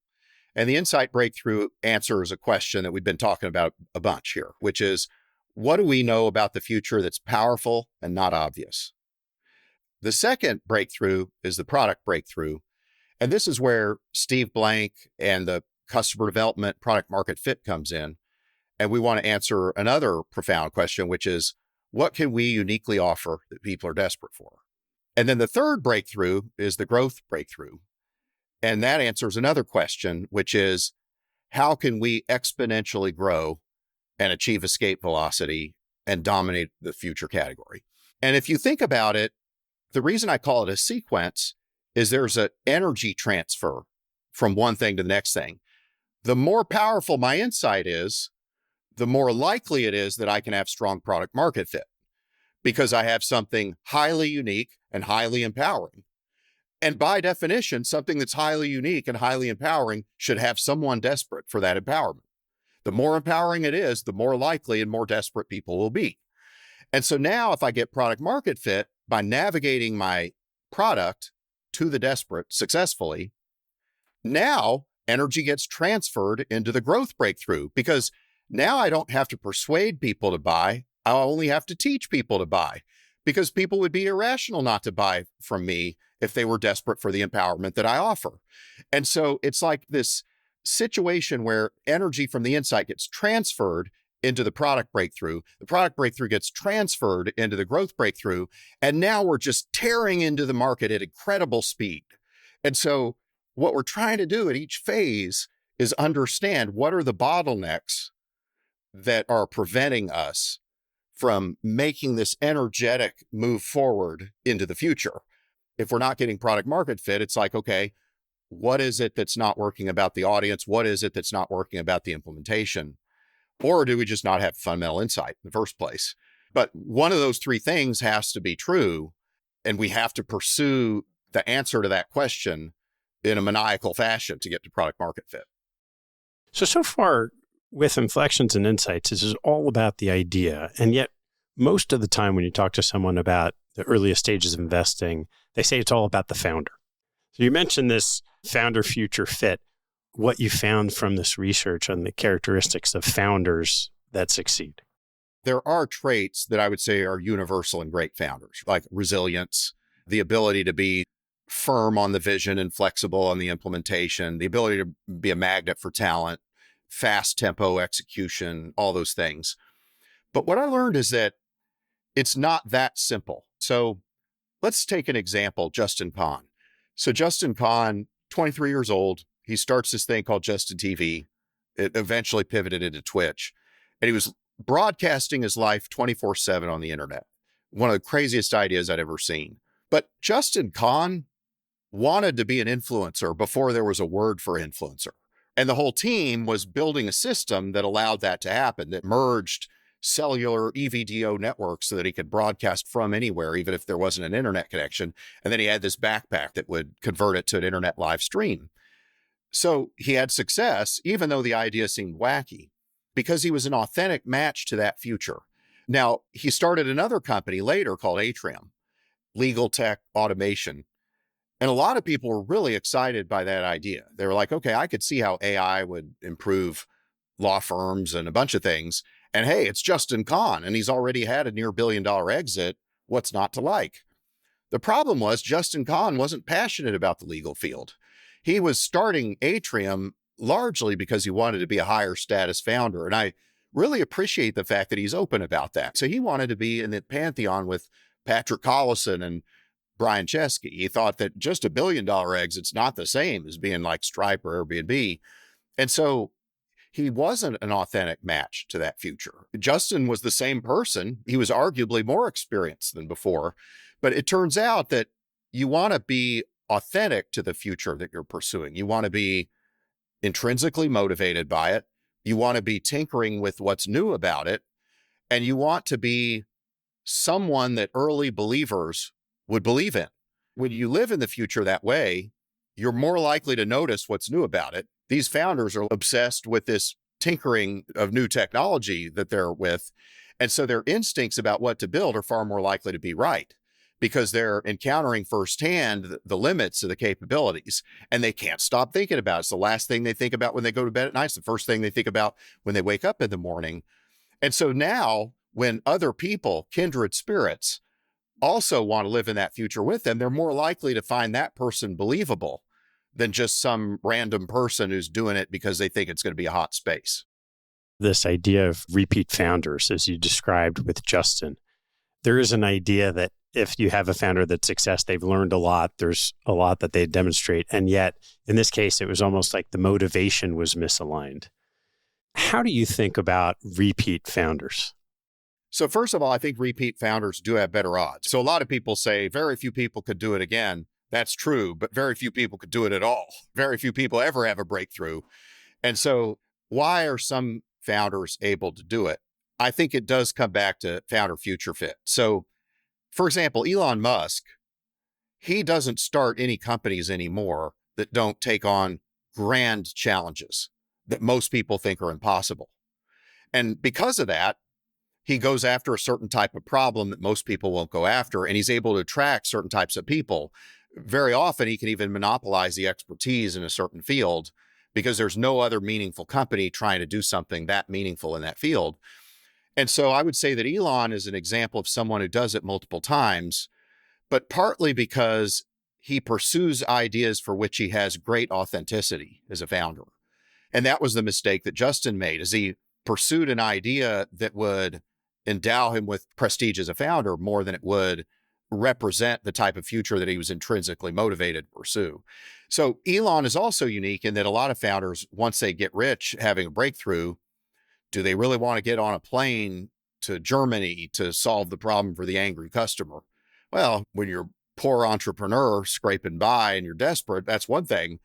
And the insight breakthrough answers a question that we've been talking about a bunch here, which is, what do we know about the future that's powerful and not obvious? The second breakthrough is the product breakthrough. And this is where Steve Blank and the customer development product market fit comes in. And we want to answer another profound question, which is, what can we uniquely offer that people are desperate for? And then the third breakthrough is the growth breakthrough. And that answers another question, which is, how can we exponentially grow and achieve escape velocity and dominate the future category? And if you think about it, the reason I call it a sequence is there's an energy transfer from one thing to the next thing. The more powerful my insight is, the more likely it is that I can have strong product market fit because I have something highly unique and highly empowering. And by definition, something that's highly unique and highly empowering should have someone desperate for that empowerment. The more empowering it is, the more likely and more desperate people will be. And so now if I get product market fit by navigating my product to the desperate successfully, now energy gets transferred into the growth breakthrough because now I don't have to persuade people to buy. I only have to teach people to buy because people would be irrational not to buy from me if they were desperate for the empowerment that I offer. And so it's like this situation where energy from the insight gets transferred into the product breakthrough. The product breakthrough gets transferred into the growth breakthrough. And now we're just tearing into the market at incredible speed. And so what we're trying to do at each phase is understand what are the bottlenecks that are preventing us from making this energetic move forward into the future. If we're not getting product market fit, it's like, okay, what is it that's not working about the audience? What is it that's not working about the implementation? Or do we just not have fundamental insight in the first place? But one of those three things has to be true, and we have to pursue the answer to that question in a maniacal fashion to get to product market fit. So far with inflections and insights, this is all about the idea. And yet most of the time when you talk to someone about the earliest stages of investing, they say it's all about the founder. So you mentioned this founder future fit, what you found from this research on the characteristics of founders that succeed. There are traits that I would say are universal in great founders, like resilience, the ability to be firm on the vision and flexible on the implementation, the ability to be a magnet for talent, fast tempo execution, all those things. But what I learned is that it's not that simple. So let's take an example, Justin Kan. So Justin Kan, 23 years old, he starts this thing called Justin TV. It eventually pivoted into Twitch. And he was broadcasting his life 24/7 on the internet. One of the craziest ideas I'd ever seen. But Justin Kan wanted to be an influencer before there was a word for influencer. And the whole team was building a system that allowed that to happen, that merged cellular EVDO networks so that he could broadcast from anywhere, even if there wasn't an internet connection. And then he had this backpack that would convert it to an internet live stream. So he had success, even though the idea seemed wacky, because he was an authentic match to that future. Now, he started another company later called Atrium, legal tech automation. And a lot of people were really excited by that idea. They were like, okay, I could see how AI would improve law firms and a bunch of things. And hey, it's Justin Kan, and he's already had a near $1 billion exit. What's not to like? The problem was Justin Kan wasn't passionate about the legal field. He was starting Atrium largely because he wanted to be a higher status founder. And I really appreciate the fact that he's open about that. So he wanted to be in the pantheon with Patrick Collison and Brian Chesky. He thought that just $1 billion exit's not the same as being like Stripe or Airbnb. And so he wasn't an authentic match to that future. Justin was the same person. He was arguably more experienced than before. But it turns out that you want to be authentic to the future that you're pursuing. You want to be intrinsically motivated by it. You want to be tinkering with what's new about it. And you want to be someone that early believers would believe in. When you live in the future that way, you're more likely to notice what's new about it. These founders are obsessed with this tinkering of new technology that they're with. And so their instincts about what to build are far more likely to be right because they're encountering firsthand the limits of the capabilities, and they can't stop thinking about it. It's the last thing they think about when they go to bed at night. It's the first thing they think about when they wake up in the morning. And so now when other people, kindred spirits, also want to live in that future with them, they're more likely to find that person believable than just some random person who's doing it because they think it's going to be a hot space. this idea of repeat founders, as you described with Justin. There is an idea that if you have a founder that's success, they've learned a lot. There's a lot that they demonstrate. And yet, in this case, it was almost like the motivation was misaligned. How do you think about repeat founders? So first of all, I think repeat founders do have better odds. So a lot of people say very few people could do it again. That's true, but very few people could do it at all. Very few people ever have a breakthrough. And so why are some founders able to do it? I think it does come back to founder future fit. So for example, Elon Musk, he doesn't start any companies anymore that don't take on grand challenges that most people think are impossible. And because of that, he goes after a certain type of problem that most people won't go after, and he's able to attract certain types of people. Very often, he can even monopolize the expertise in a certain field because there's no other meaningful company trying to do something that meaningful in that field. And so I would say that Elon is an example of someone who does it multiple times, but partly because he pursues ideas for which he has great authenticity as a founder. And that was the mistake that Justin made, is he pursued an idea that would endow him with prestige as a founder more than it would represent the type of future that he was intrinsically motivated to pursue. So Elon is also unique in that a lot of founders, once they get rich, having a breakthrough, do they really want to get on a plane to Germany to solve the problem for the angry customer? Well, when you're a poor entrepreneur scraping by and you're desperate, that's one thing.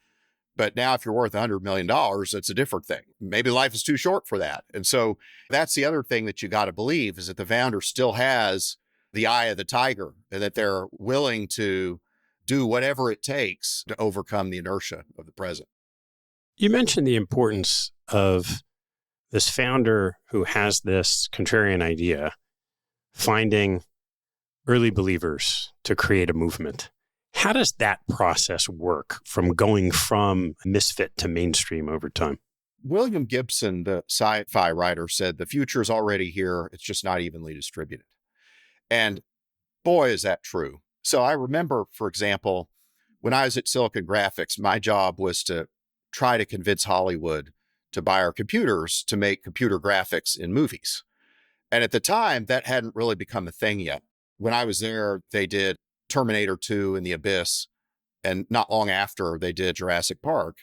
But now if you're worth $100 million, that's a different thing. Maybe life is too short for that. And so that's the other thing that you got to believe, is that the founder still has the eye of the tiger and that they're willing to do whatever it takes to overcome the inertia of the present. You mentioned the importance of this founder who has this contrarian idea, finding early believers to create a movement. How does that process work from going from misfit to mainstream over time? William Gibson, the sci-fi writer, said the future is already here. It's just not evenly distributed. And boy, is that true. So I remember, for example, when I was at Silicon Graphics, my job was to try to convince Hollywood to buy our computers to make computer graphics in movies. And at the time, that hadn't really become a thing yet. When I was there, they did Terminator 2 and The Abyss. And not long after, they did Jurassic Park.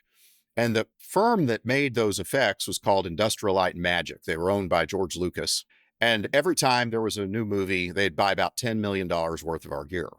And the firm that made those effects was called Industrial Light and Magic. They were owned by George Lucas. And every time there was a new movie, they'd buy about $10 million worth of our gear.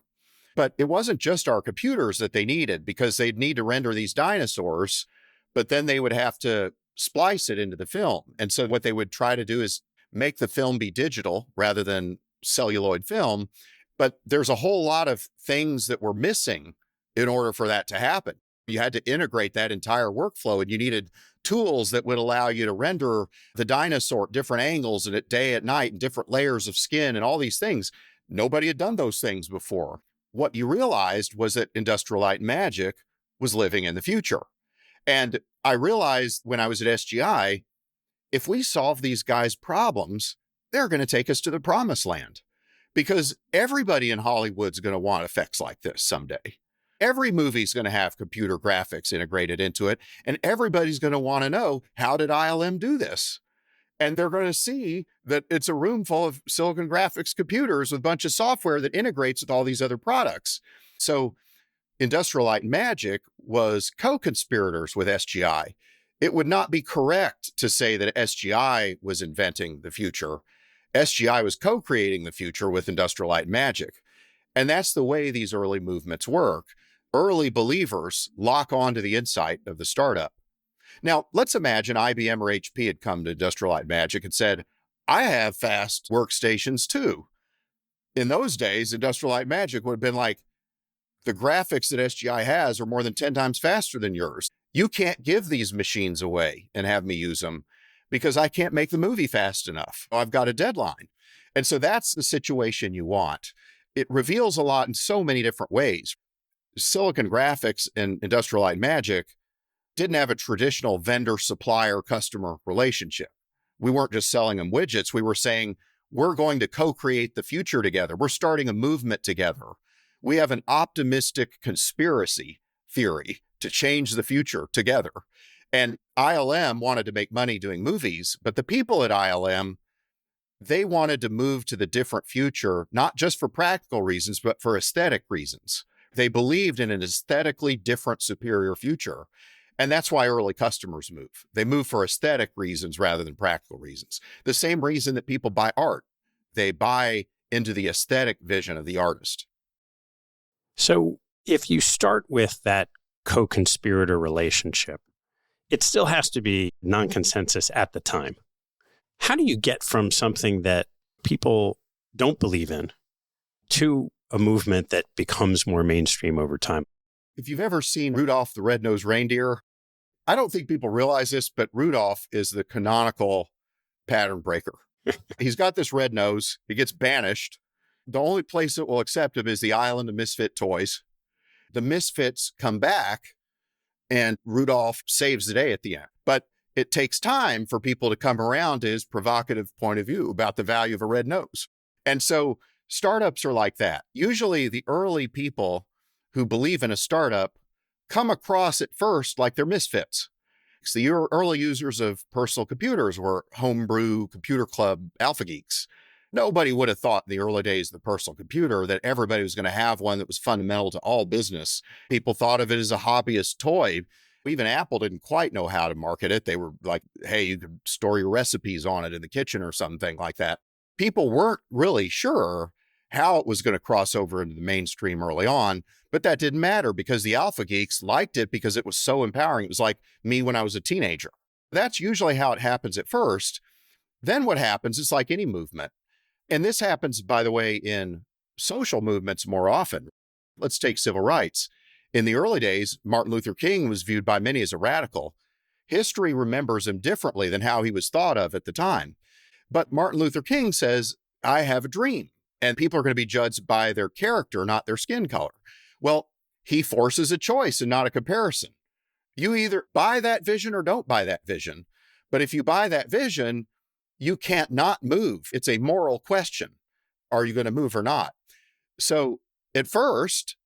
But it wasn't just our computers that they needed, because they'd need to render these dinosaurs, but then they would have to splice it into the film. And so what they would try to do is make the film be digital rather than celluloid film. But there's a whole lot of things that were missing in order for that to happen. You had to integrate that entire workflow, and you needed tools that would allow you to render the dinosaur at different angles and at day, at night, and different layers of skin and all these things. Nobody had done those things before. What you realized was that Industrial Light and Magic was living in the future. And I realized when I was at SGI, if we solve these guys' problems, they're going to take us to the promised land, because everybody in Hollywood's going to want effects like this someday. Every movie's going to have computer graphics integrated into it, and everybody's going to want to know, how did ILM do this? And they're going to see that it's a room full of Silicon Graphics computers with a bunch of software that integrates with all these other products. So Industrial Light and Magic was co-conspirators with SGI. It would not be correct to say that SGI was inventing the future. SGI was co-creating the future with Industrial Light and Magic. And that's the way these early movements work. Early believers lock onto the insight of the startup. Now, let's imagine IBM or HP had come to Industrial Light and Magic and said, I have fast workstations too. In those days, Industrial Light and Magic would have been like, the graphics that SGI has are more than 10 times faster than yours. You can't give these machines away and have me use them because I can't make the movie fast enough. I've got a deadline. And so that's the situation you want. It reveals a lot in so many different ways. Silicon Graphics and Industrial Light and Magic didn't have a traditional vendor-supplier-customer relationship. We weren't just selling them widgets. We were saying, we're going to co-create the future together. We're starting a movement together. We have an optimistic conspiracy theory to change the future together. And ILM wanted to make money doing movies, but the people at ILM, they wanted to move to the different future, not just for practical reasons, but for aesthetic reasons. They believed in an aesthetically different, superior future. And that's why early customers move. They move for aesthetic reasons rather than practical reasons. The same reason that people buy art. They buy into the aesthetic vision of the artist. So if you start with that co-conspirator relationship, it still has to be non-consensus at the time. How do you get from something that people don't believe in to a movement that becomes more mainstream over time? If you've ever seen Rudolph the Red-Nosed Reindeer, I don't think people realize this, but Rudolph is the canonical pattern breaker. He's got this red nose. He gets banished. The only place that will accept him is the island of misfit toys. The misfits come back, and Rudolph saves the day at the end. But it takes time for people to come around to his provocative point of view about the value of a red nose. And so startups are like that. Usually the early people who believe in a startup come across at first like they're misfits. So the early users of personal computers were homebrew computer club alpha geeks. Nobody would have thought in the early days of the personal computer that everybody was going to have one that was fundamental to all business. People thought of it as a hobbyist toy. Even Apple didn't quite know how to market it. They were like, hey, you could store your recipes on it in the kitchen or something like that. People weren't really sure how it was going to cross over into the mainstream early on, but that didn't matter because the alpha geeks liked it because it was so empowering. It was like me when I was a teenager. That's usually how it happens at first. Then what happens is like any movement. And this happens, by the way, in social movements more often. Let's take civil rights. In the early days, Martin Luther King was viewed by many as a radical. History remembers him differently than how he was thought of at the time. But Martin Luther King says, I have a dream. And people are going to be judged by their character, not their skin color. Well, he forces a choice and not a comparison. You either buy that vision or don't buy that vision. But if you buy that vision, you can't not move. It's a moral question. Are you going to move or not? So at first,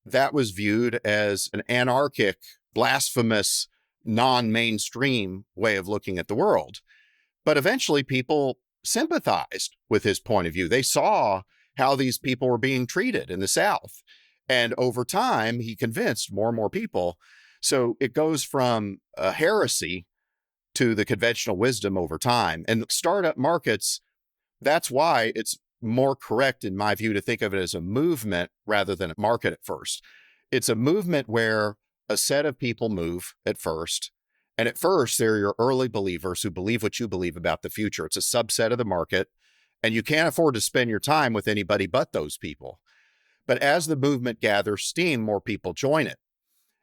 that was viewed as an anarchic, blasphemous, non-mainstream way of looking at the world. But eventually people sympathized with his point of view. They saw how these people were being treated in the South. And over time, he convinced more and more people. So it goes from a heresy to the conventional wisdom over time. And startup markets, that's why it's more correct, in my view, to think of it as a movement rather than a market at first. It's a movement where a set of people move at first. And at first, they're your early believers who believe what you believe about the future. It's a subset of the market, and you can't afford to spend your time with anybody but those people. But as the movement gathers steam, more people join it.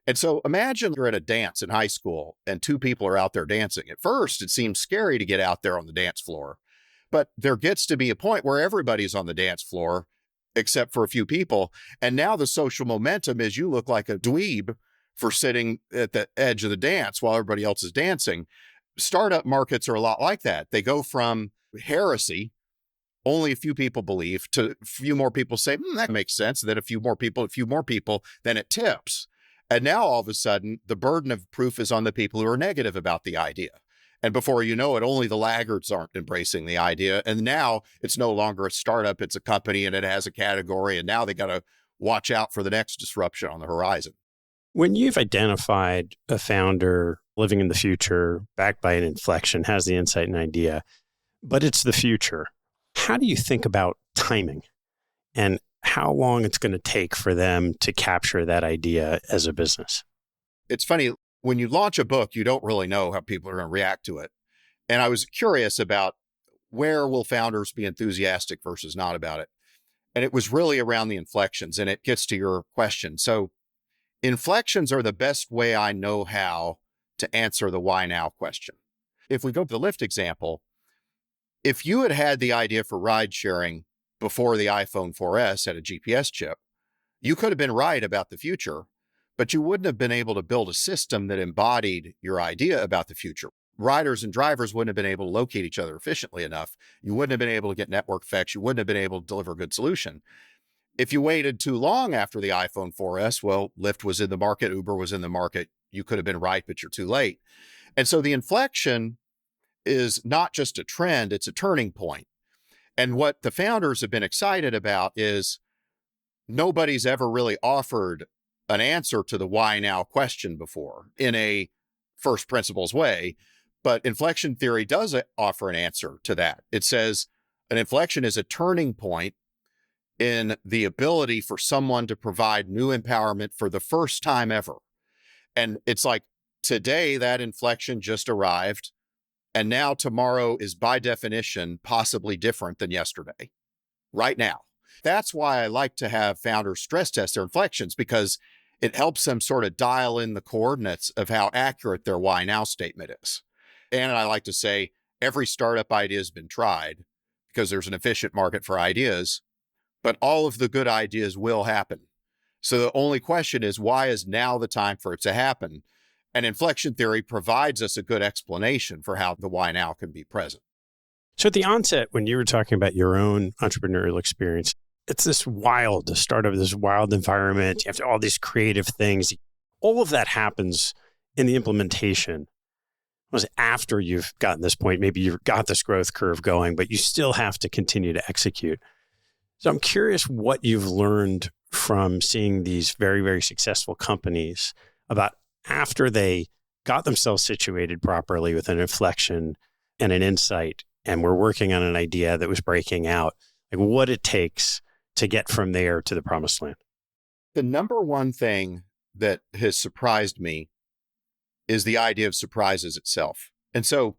And so imagine you're at a dance in high school and two people are out there dancing. At first, it seems scary to get out there on the dance floor, but there gets to be a point where everybody's on the dance floor except for a few people. And now the social momentum is you look like a dweeb for sitting at the edge of the dance while everybody else is dancing. Startup markets are a lot like that. They go from heresy, only a few people believe, to a few more people say, that makes sense. And then a few more people, then it tips. And now all of a sudden, the burden of proof is on the people who are negative about the idea. And before you know it, only the laggards aren't embracing the idea. And now it's no longer a startup, it's a company and it has a category. And now they got to watch out for the next disruption on the horizon. When you've identified a founder living in the future, backed by an inflection, has the insight and idea, but it's the future, how do you think about timing and how long it's going to take for them to capture that idea as a business? It's funny, when you launch a book, you don't really know how people are going to react to it. And I was curious about where will founders be enthusiastic versus not about it. And it was really around the inflections, and it gets to your question. So inflections are the best way I know how to answer the why now question. If we go to the Lyft example, if you had had the idea for ride sharing before the iPhone 4S had a GPS chip, you could have been right about the future, but you wouldn't have been able to build a system that embodied your idea about the future. Riders and drivers wouldn't have been able to locate each other efficiently enough. You wouldn't have been able to get network effects. You wouldn't have been able to deliver a good solution. If you waited too long after the iPhone 4S, well, Lyft was in the market, Uber was in the market, you could have been right, but you're too late. And so the inflection is not just a trend, it's a turning point. And what the founders have been excited about is nobody's ever really offered an answer to the why now question before in a first principles way. But inflection theory does offer an answer to that. It says an inflection is a turning point in the ability for someone to provide new empowerment for the first time ever. And it's like today that inflection just arrived, and now tomorrow is by definition possibly different than yesterday, right now. That's why I like to have founders stress test their inflections, because it helps them sort of dial in the coordinates of how accurate their why now statement is. And I like to say every startup idea has been tried because there's an efficient market for ideas, but all of the good ideas will happen. So the only question is, why is now the time for it to happen? And inflection theory provides us a good explanation for how the why now can be present. So at the onset, when you were talking about your own entrepreneurial experience, it's this wild, the start of this wild environment. You have all these creative things. All of that happens in the implementation. It was after you've gotten this point. Maybe you've got this growth curve going, but you still have to continue to execute. So I'm curious what you've learned from seeing these very, very successful companies about after they got themselves situated properly with an inflection and an insight, and were working on an idea that was breaking out, like what it takes to get from there to the promised land. The number one thing that has surprised me is the idea of surprises itself. And so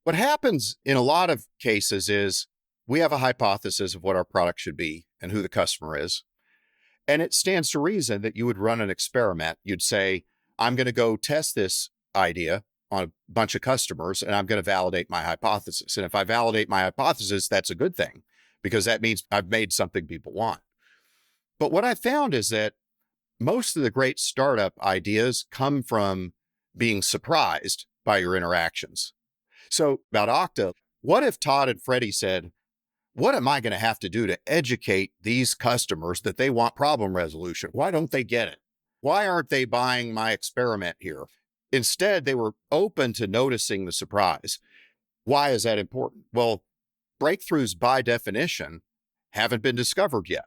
what happens in a lot of cases is we have a hypothesis of what our product should be and who the customer is. And it stands to reason that you would run an experiment. You'd say, I'm going to go test this idea on a bunch of customers, and I'm going to validate my hypothesis. And if I validate my hypothesis, that's a good thing, because that means I've made something people want. But what I found is that most of the great startup ideas come from being surprised by your interactions. So about Okta, what if Todd and Freddie said, what am I going to have to do to educate these customers that they want problem resolution? Why don't they get it? Why aren't they buying my experiment here? Instead, they were open to noticing the surprise. Why is that important? Well, breakthroughs by definition haven't been discovered yet.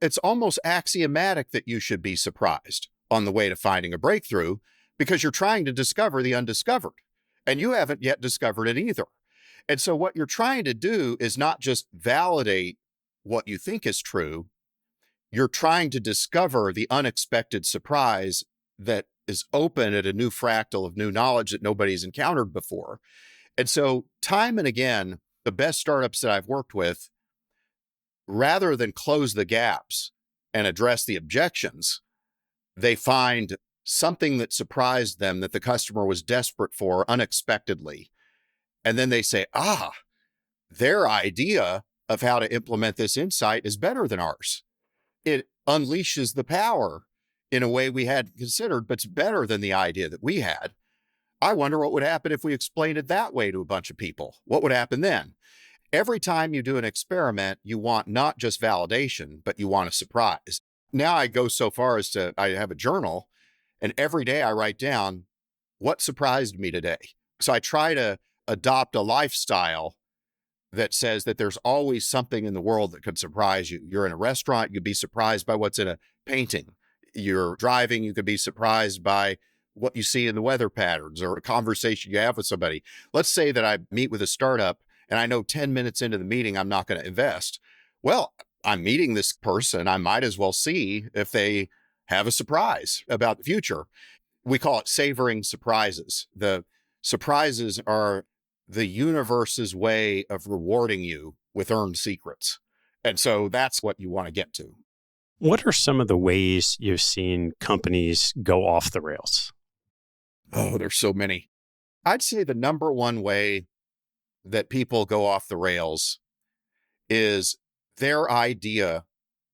It's almost axiomatic that you should be surprised on the way to finding a breakthrough, because you're trying to discover the undiscovered, and you haven't yet discovered it either. And so what you're trying to do is not just validate what you think is true, you're trying to discover the unexpected surprise that is open at a new fractal of new knowledge that nobody's encountered before. And so time and again, the best startups that I've worked with, rather than close the gaps and address the objections, they find something that surprised them that the customer was desperate for unexpectedly. And then they say, their idea of how to implement this insight is better than ours. It unleashes the power in a way we hadn't considered, but it's better than the idea that we had. I wonder what would happen if we explained it that way to a bunch of people. What would happen then? Every time you do an experiment, you want not just validation, but you want a surprise. Now I go so far as to, I have a journal, and every day I write down what surprised me today. So I try to adopt a lifestyle that says that there's always something in the world that could surprise you. You're in a restaurant, you could be surprised by what's in a painting. You're driving, you could be surprised by what you see in the weather patterns or a conversation you have with somebody. Let's say that I meet with a startup and I know 10 minutes into the meeting, I'm not going to invest. Well, I'm meeting this person. I might as well see if they have a surprise about the future. We call it savoring surprises. The surprises are the universe's way of rewarding you with earned secrets. And so that's what you want to get to. What are some of the ways you've seen companies go off the rails? Oh, there's so many. I'd say the number one way that people go off the rails is their idea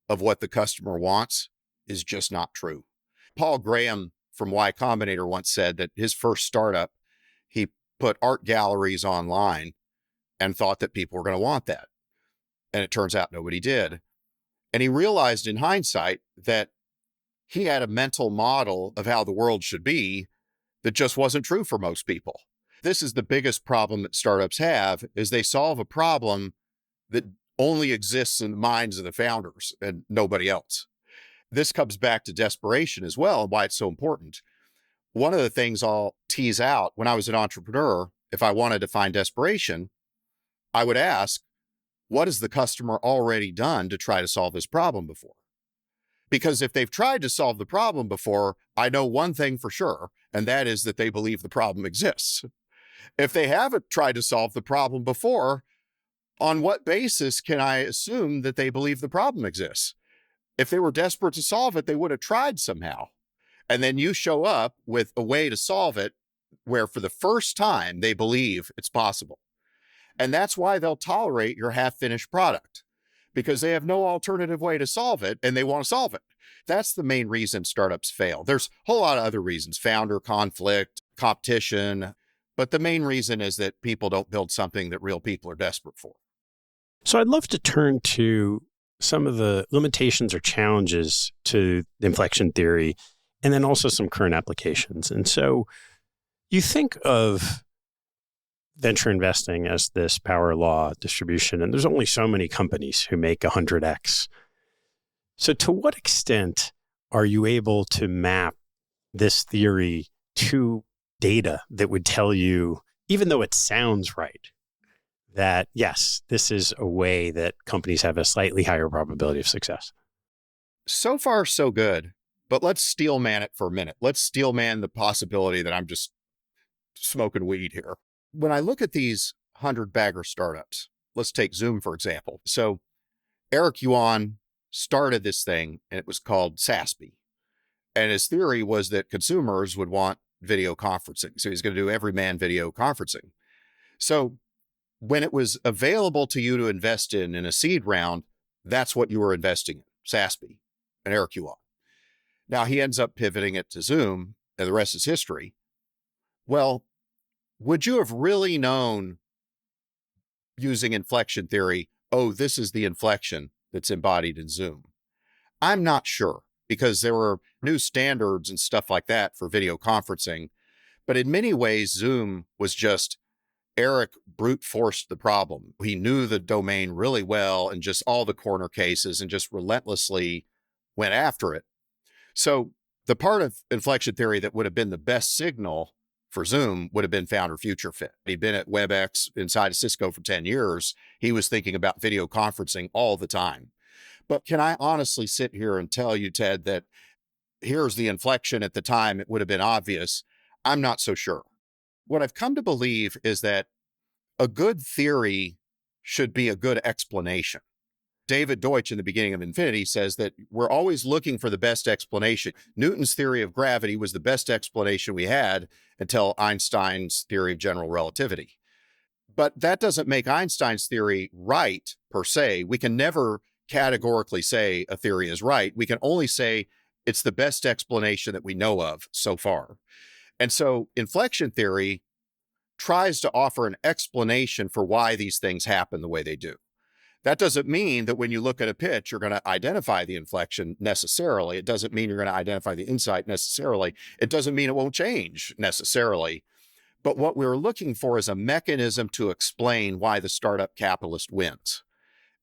of what the customer wants is just not true. Paul Graham from Y Combinator once said that his first startup, he put art galleries online and thought that people were going to want that. And it turns out nobody did. And he realized in hindsight that he had a mental model of how the world should be that just wasn't true for most people. This is the biggest problem that startups have, is they solve a problem that only exists in the minds of the founders and nobody else. This comes back to desperation as well, and why it's so important. One of the things I'll tease out, when I was an entrepreneur, if I wanted to find desperation, I would ask, what has the customer already done to try to solve this problem before? Because if they've tried to solve the problem before, I know one thing for sure, and that is that they believe the problem exists. If they haven't tried to solve the problem before, on what basis can I assume that they believe the problem exists? If they were desperate to solve it, they would have tried somehow. And then you show up with a way to solve it where for the first time they believe it's possible. And that's why they'll tolerate your half-finished product, because they have no alternative way to solve it and they want to solve it. That's the main reason startups fail. There's a whole lot of other reasons, founder conflict, competition, but the main reason is that people don't build something that real people are desperate for. So I'd love to turn to some of the limitations or challenges to the inflection theory, and then also some current applications. And so you think of venture investing as this power law distribution, and there's only so many companies who make 100x. So to what extent are you able to map this theory to data that would tell you, even though it sounds right, that yes, this is a way that companies have a slightly higher probability of success? So far, so good. But let's steel man it for a minute. Let's steel man the possibility that I'm just smoking weed here. When I look at these 100-bagger startups, let's take Zoom, for example. So Eric Yuan started this thing, and it was called SASB. And his theory was that consumers would want video conferencing. So he's going to do everyman video conferencing. So when it was available to you to invest in a seed round, that's what you were investing in, SASB and Eric Yuan. Now he ends up pivoting it to Zoom, and the rest is history. Well, would you have really known using inflection theory, oh, this is the inflection that's embodied in Zoom? I'm not sure, because there were new standards and stuff like that for video conferencing. But in many ways, Zoom was just Eric brute forced the problem. He knew the domain really well and just all the corner cases and just relentlessly went after it. So the part of inflection theory that would have been the best signal for Zoom would have been founder future fit. He'd been at WebEx inside of Cisco for 10 years. He was thinking about video conferencing all the time. But can I honestly sit here and tell you, Ted, that here's the inflection at the time, it would have been obvious? I'm not so sure. What I've come to believe is that a good theory should be a good explanation. David Deutsch in the beginning of Infinity says that we're always looking for the best explanation. Newton's theory of gravity was the best explanation we had until Einstein's theory of general relativity. But that doesn't make Einstein's theory right per se. We can never categorically say a theory is right. We can only say it's the best explanation that we know of so far. And so inflection theory tries to offer an explanation for why these things happen the way they do. That doesn't mean that when you look at a pitch, you're going to identify the inflection necessarily. It doesn't mean you're going to identify the insight necessarily. It doesn't mean it won't change necessarily. But what we're looking for is a mechanism to explain why the startup capitalist wins.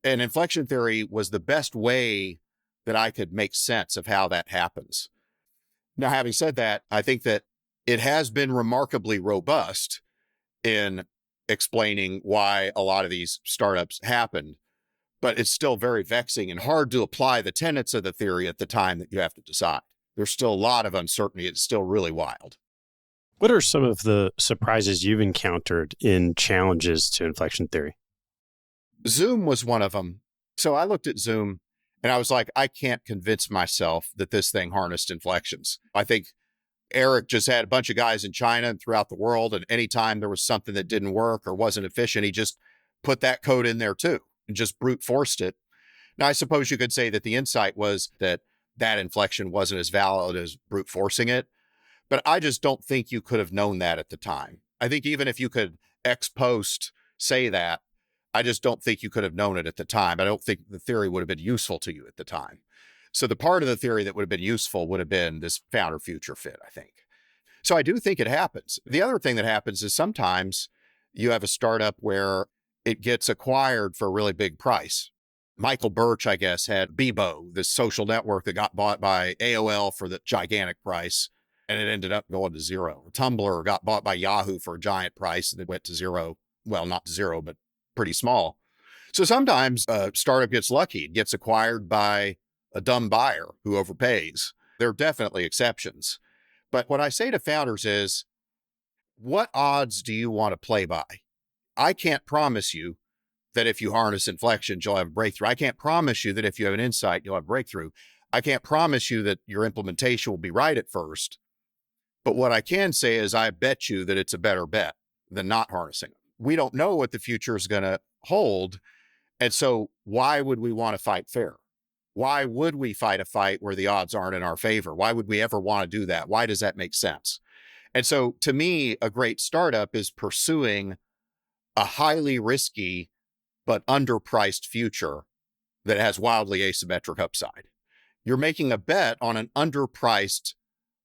And inflection theory was the best way that I could make sense of how that happens. Now, having said that, I think that it has been remarkably robust in explaining why a lot of these startups happened. But it's still very vexing and hard to apply the tenets of the theory at the time that you have to decide. There's still a lot of uncertainty. It's still really wild. What are some of the surprises you've encountered in challenges to inflection theory? Zoom was one of them. So I looked at Zoom and I was like, I can't convince myself that this thing harnessed inflections. I think Eric just had a bunch of guys in China and throughout the world, and anytime there was something that didn't work or wasn't efficient, he just put that code in there too and just brute forced it. Now, I suppose you could say that the insight was that that inflection wasn't as valid as brute forcing it, but I just don't think you could have known that at the time. I think even if you could ex post say that, I just don't think you could have known it at the time. I don't think the theory would have been useful to you at the time. So the part of the theory that would have been useful would have been this founder future fit, I think. So I do think it happens. The other thing that happens is sometimes you have a startup where it gets acquired for a really big price. Michael Birch, I guess, had Bebo, this social network that got bought by AOL for the gigantic price, and it ended up going to zero. Tumblr got bought by Yahoo for a giant price, and it went to zero. Well, not to zero, but pretty small. So sometimes a startup gets lucky. It gets acquired by a dumb buyer who overpays. There are definitely exceptions. But what I say to founders is, what odds do you want to play by? I can't promise you that if you harness inflections, you'll have a breakthrough. I can't promise you that if you have an insight, you'll have a breakthrough. I can't promise you that your implementation will be right at first. But what I can say is I bet you that it's a better bet than not harnessing. We don't know what the future is going to hold. And so why would we want to fight fair? Why would we fight a fight where the odds aren't in our favor? Why would we ever want to do that? Why does that make sense? And so to me, a great startup is pursuing a highly risky but underpriced future that has wildly asymmetric upside. You're making a bet on an underpriced,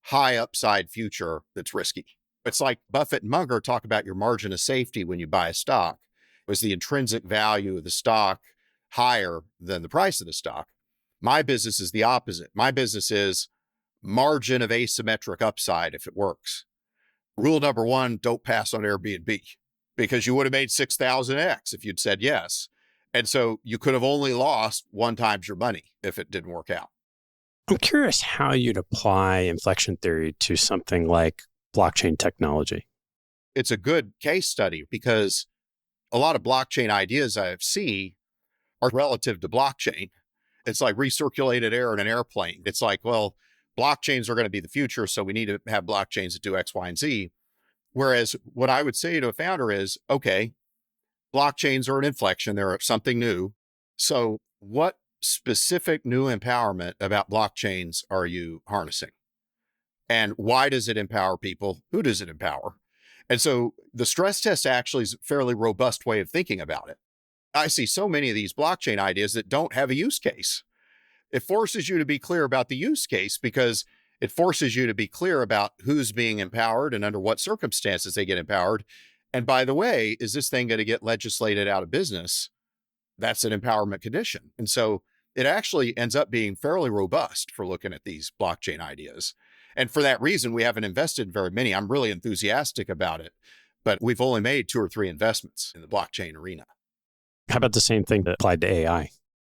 high upside future that's risky. It's like Buffett and Munger talk about your margin of safety when you buy a stock. Was the intrinsic value of the stock higher than the price of the stock? My business is the opposite. My business is margin of asymmetric upside if it works. Rule number one, don't pass on Airbnb, because you would have made 6,000x if you'd said yes. And so you could have only lost 1 times your money if it didn't work out. I'm curious how you'd apply inflection theory to something like blockchain technology. It's a good case study because a lot of blockchain ideas I see are relative to blockchain. It's like recirculated air in an airplane. It's like, well, blockchains are going to be the future, so we need to have blockchains that do X, Y, and Z. Whereas what I would say to a founder is, okay, blockchains are an inflection. They're something new. So what specific new empowerment about blockchains are you harnessing? And why does it empower people? Who does it empower? And so the stress test actually is a fairly robust way of thinking about it. I see so many of these blockchain ideas that don't have a use case. It forces you to be clear about the use case because it forces you to be clear about who's being empowered and under what circumstances they get empowered. And by the way, is this thing going to get legislated out of business? That's an empowerment condition. And so it actually ends up being fairly robust for looking at these blockchain ideas. And for that reason, we haven't invested in very many. I'm really enthusiastic about it, but we've only made 2 or 3 investments in the blockchain arena. How about the same thing that applied to AI?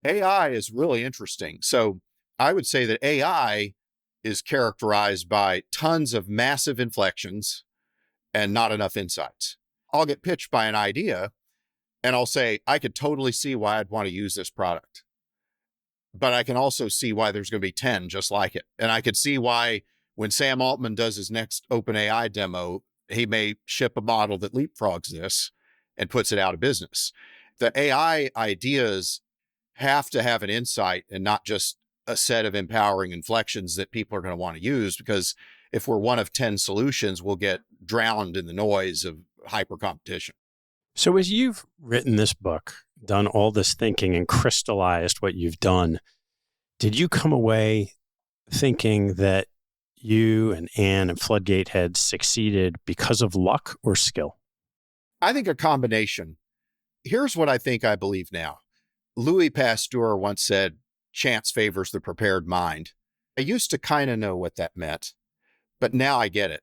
AI is really interesting. So I would say that AI is characterized by tons of massive inflections and not enough insights. I'll get pitched by an idea and I'll say, I could totally see why I'd want to use this product. But I can also see why there's going to be 10 just like it. And I could see why when Sam Altman does his next OpenAI demo, he may ship a model that leapfrogs this and puts it out of business. The AI ideas have to have an insight and not just a set of empowering inflections that people are going to want to use, because if we're one of 10 solutions, we'll get drowned in the noise of hyper competition. So as you've written this book, done all this thinking and crystallized what you've done, did you come away thinking that you and Ann and Floodgate had succeeded because of luck or skill? I think a combination. Here's what I think I believe now. Louis Pasteur once said, chance favors the prepared mind. I used to kind of know what that meant, but now I get it.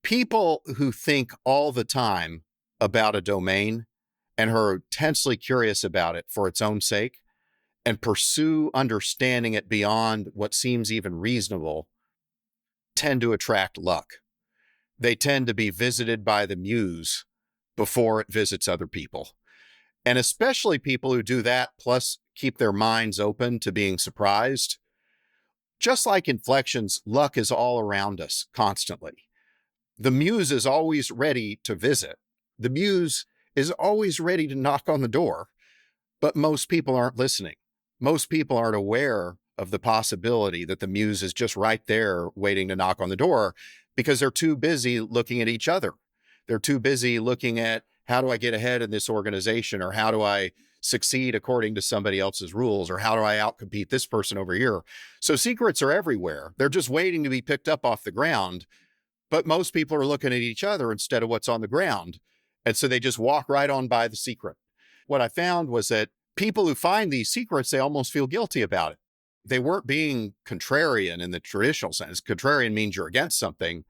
People who think all the time about a domain and are intensely curious about it for its own sake and pursue understanding it beyond what seems even reasonable tend to attract luck. They tend to be visited by the muse before it visits other people. And especially people who do that, plus keep their minds open to being surprised. Just like inflections, luck is all around us constantly. The muse is always ready to visit. The muse is always ready to knock on the door, but most people aren't listening. Most people aren't aware of the possibility that the muse is just right there waiting to knock on the door because they're too busy looking at each other. They're too busy looking at, how do I get ahead in this organization? Or how do I succeed according to somebody else's rules, or how do I outcompete this person over here? So secrets are everywhere. They're just waiting to be picked up off the ground. But most people are looking at each other instead of what's on the ground. And so they just walk right on by the secret. What I found was that people who find these secrets, they almost feel guilty about it. They weren't being contrarian in the traditional sense. Contrarian means you're against something.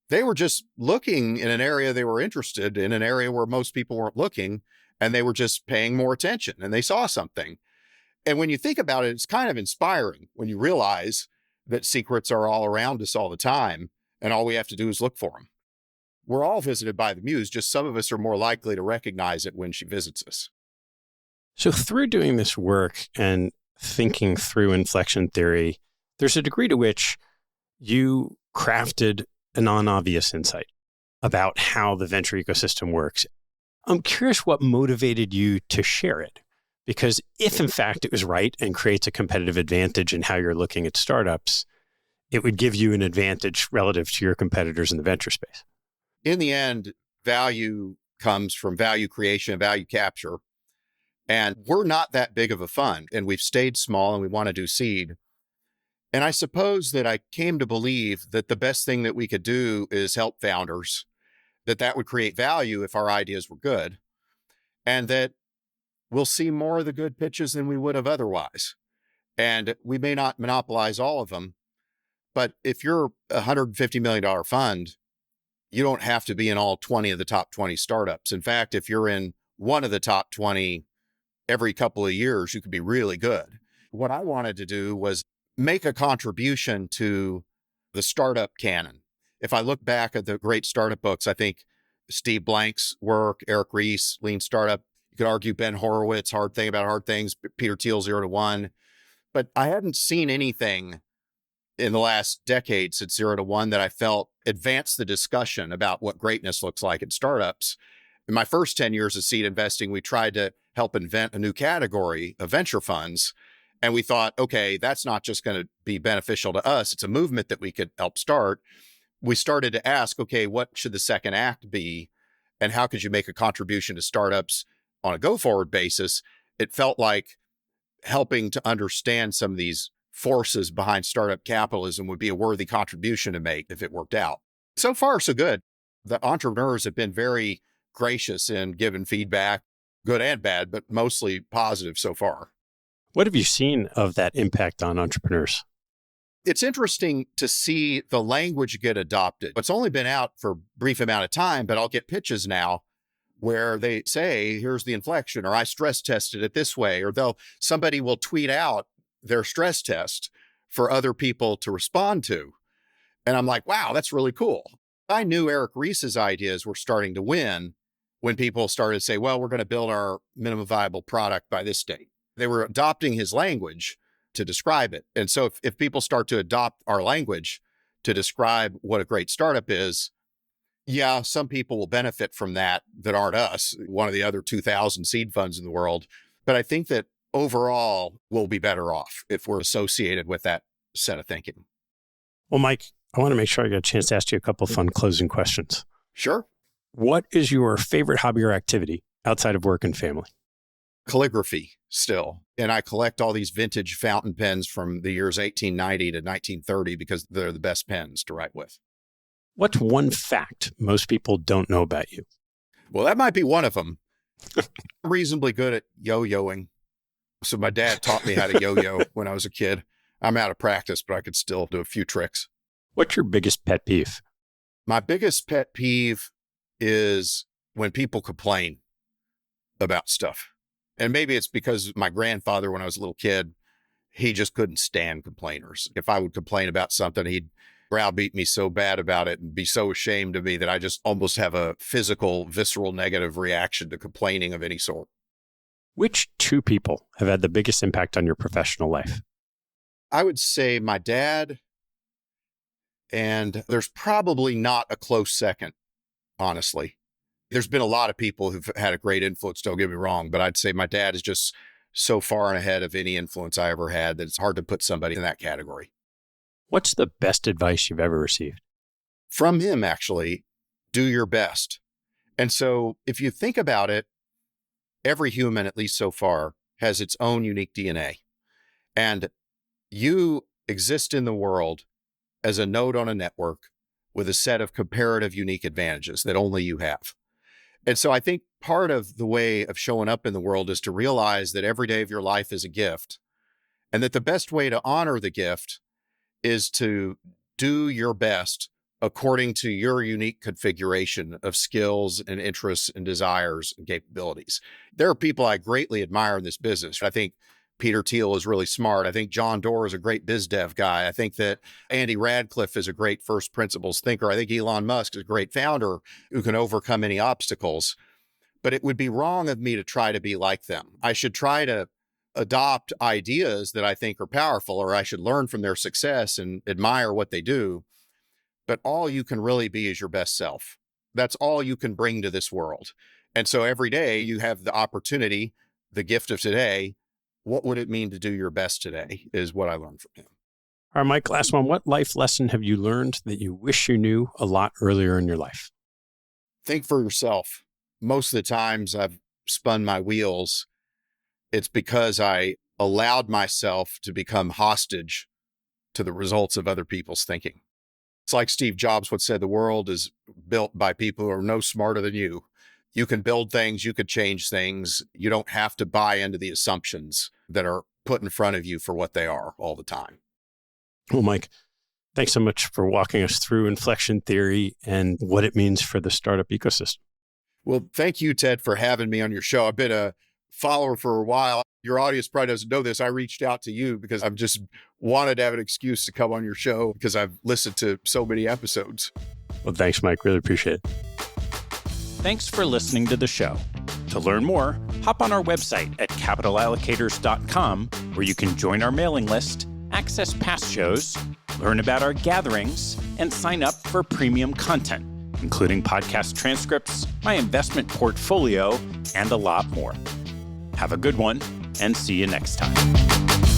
They were just looking in an area they were interested in, an area where most people weren't looking, and they were just paying more attention, and they saw something. And when you think about it, it's kind of inspiring when you realize that secrets are all around us all the time, and all we have to do is look for them. We're all visited by the muse, just some of us are more likely to recognize it when she visits us. So through doing this work and thinking through inflection theory, there's a degree to which you crafted a non-obvious insight about how the venture ecosystem works. I'm curious what motivated you to share it, because if in fact it was right and creates a competitive advantage in how you're looking at startups, it would give you an advantage relative to your competitors in the venture space. In the end, value comes from value creation, value capture. And we're not that big of a fund, and we've stayed small and we want to do seed. And I suppose that I came to believe that the best thing that we could do is help founders, that would create value if our ideas were good, and that we'll see more of the good pitches than we would have otherwise. And we may not monopolize all of them, but if you're a $150 million fund, you don't have to be in all 20 of the top 20 startups. In fact, if you're in one of the top 20 every couple of years, you could be really good. What I wanted to do was make a contribution to the startup canon. If I look back at the great startup books, I think Steve Blank's work, Eric Ries, Lean Startup, you could argue Ben Horowitz, Hard Thing About Hard Things, Peter Thiel, 0 to 1. But I hadn't seen anything in the last decade since 0 to 1 that I felt advanced the discussion about what greatness looks like in startups. In my first 10 years of seed investing, we tried to help invent a new category of venture funds. And we thought, okay, that's not just going to be beneficial to us. It's a movement that we could help start. We started to ask, okay, what should the second act be? And how could you make a contribution to startups on a go-forward basis? It felt like helping to understand some of these forces behind startup capitalism would be a worthy contribution to make if it worked out. So far, so good. The entrepreneurs have been very gracious in giving feedback, good and bad, but mostly positive so far. What have you seen of that impact on entrepreneurs? It's interesting to see the language get adopted. It's only been out for a brief amount of time, but I'll get pitches now where they say, here's the inflection, or I stress tested it this way, or somebody will tweet out their stress test for other people to respond to. And I'm like, wow, that's really cool. I knew Eric Ries's ideas were starting to win when people started to say, well, we're going to build our minimum viable product by this date. They were adopting his language to describe it. And so if people start to adopt our language to describe what a great startup is, yeah, some people will benefit from that aren't us, one of the other 2,000 seed funds in the world. But I think that overall we'll be better off if we're associated with that set of thinking. Well, Mike, I want to make sure I get a chance to ask you a couple of fun closing questions. Sure. What is your favorite hobby or activity outside of work and family? Calligraphy still. And I collect all these vintage fountain pens from the years 1890 to 1930 because they're the best pens to write with. What's one fact most people don't know about you? Well, that might be one of them. I'm reasonably good at yo-yoing. So my dad taught me how to yo-yo when I was a kid. I'm out of practice, but I could still do a few tricks. What's your biggest pet peeve? My biggest pet peeve is when people complain about stuff. And maybe it's because my grandfather, when I was a little kid, he just couldn't stand complainers. If I would complain about something, he'd browbeat me so bad about it and be so ashamed of me that I just almost have a physical, visceral, negative reaction to complaining of any sort. Which two people have had the biggest impact on your professional life? I would say my dad, and there's probably not a close second, honestly. There's been a lot of people who've had a great influence, don't get me wrong, but I'd say my dad is just so far ahead of any influence I ever had that it's hard to put somebody in that category. What's the best advice you've ever received? From him, actually, do your best. And so if you think about it, every human, at least so far, has its own unique DNA. And you exist in the world as a node on a network with a set of comparative unique advantages that only you have. And so I think part of the way of showing up in the world is to realize that every day of your life is a gift, and that the best way to honor the gift is to do your best according to your unique configuration of skills and interests and desires and capabilities. There are people I greatly admire in this business. I think Peter Thiel is really smart. I think John Doerr is a great biz dev guy. I think that Andy Radcliffe is a great first principles thinker. I think Elon Musk is a great founder who can overcome any obstacles. But it would be wrong of me to try to be like them. I should try to adopt ideas that I think are powerful, or I should learn from their success and admire what they do. But all you can really be is your best self. That's all you can bring to this world. And so every day you have the opportunity, the gift of today. What would it mean to do your best today is what I learned from him. All right, Mike, last one. What life lesson have you learned that you wish you knew a lot earlier in your life? Think for yourself. Most of the times I've spun my wheels, it's because I allowed myself to become hostage to the results of other people's thinking. It's like Steve Jobs once said, the world is built by people who are no smarter than you. You can build things, you could change things. You don't have to buy into the assumptions that are put in front of you for what they are all the time. Well, Mike, thanks so much for walking us through inflection theory and what it means for the startup ecosystem. Well, thank you, Ted, for having me on your show. I've been a follower for a while. Your audience probably doesn't know this. I reached out to you because I've just wanted to have an excuse to come on your show because I've listened to so many episodes. Well, thanks, Mike. Really appreciate it. Thanks for listening to the show. To learn more, hop on our website at capitalallocators.com, where you can join our mailing list, access past shows, learn about our gatherings, and sign up for premium content, including podcast transcripts, my investment portfolio, and a lot more. Have a good one, and see you next time.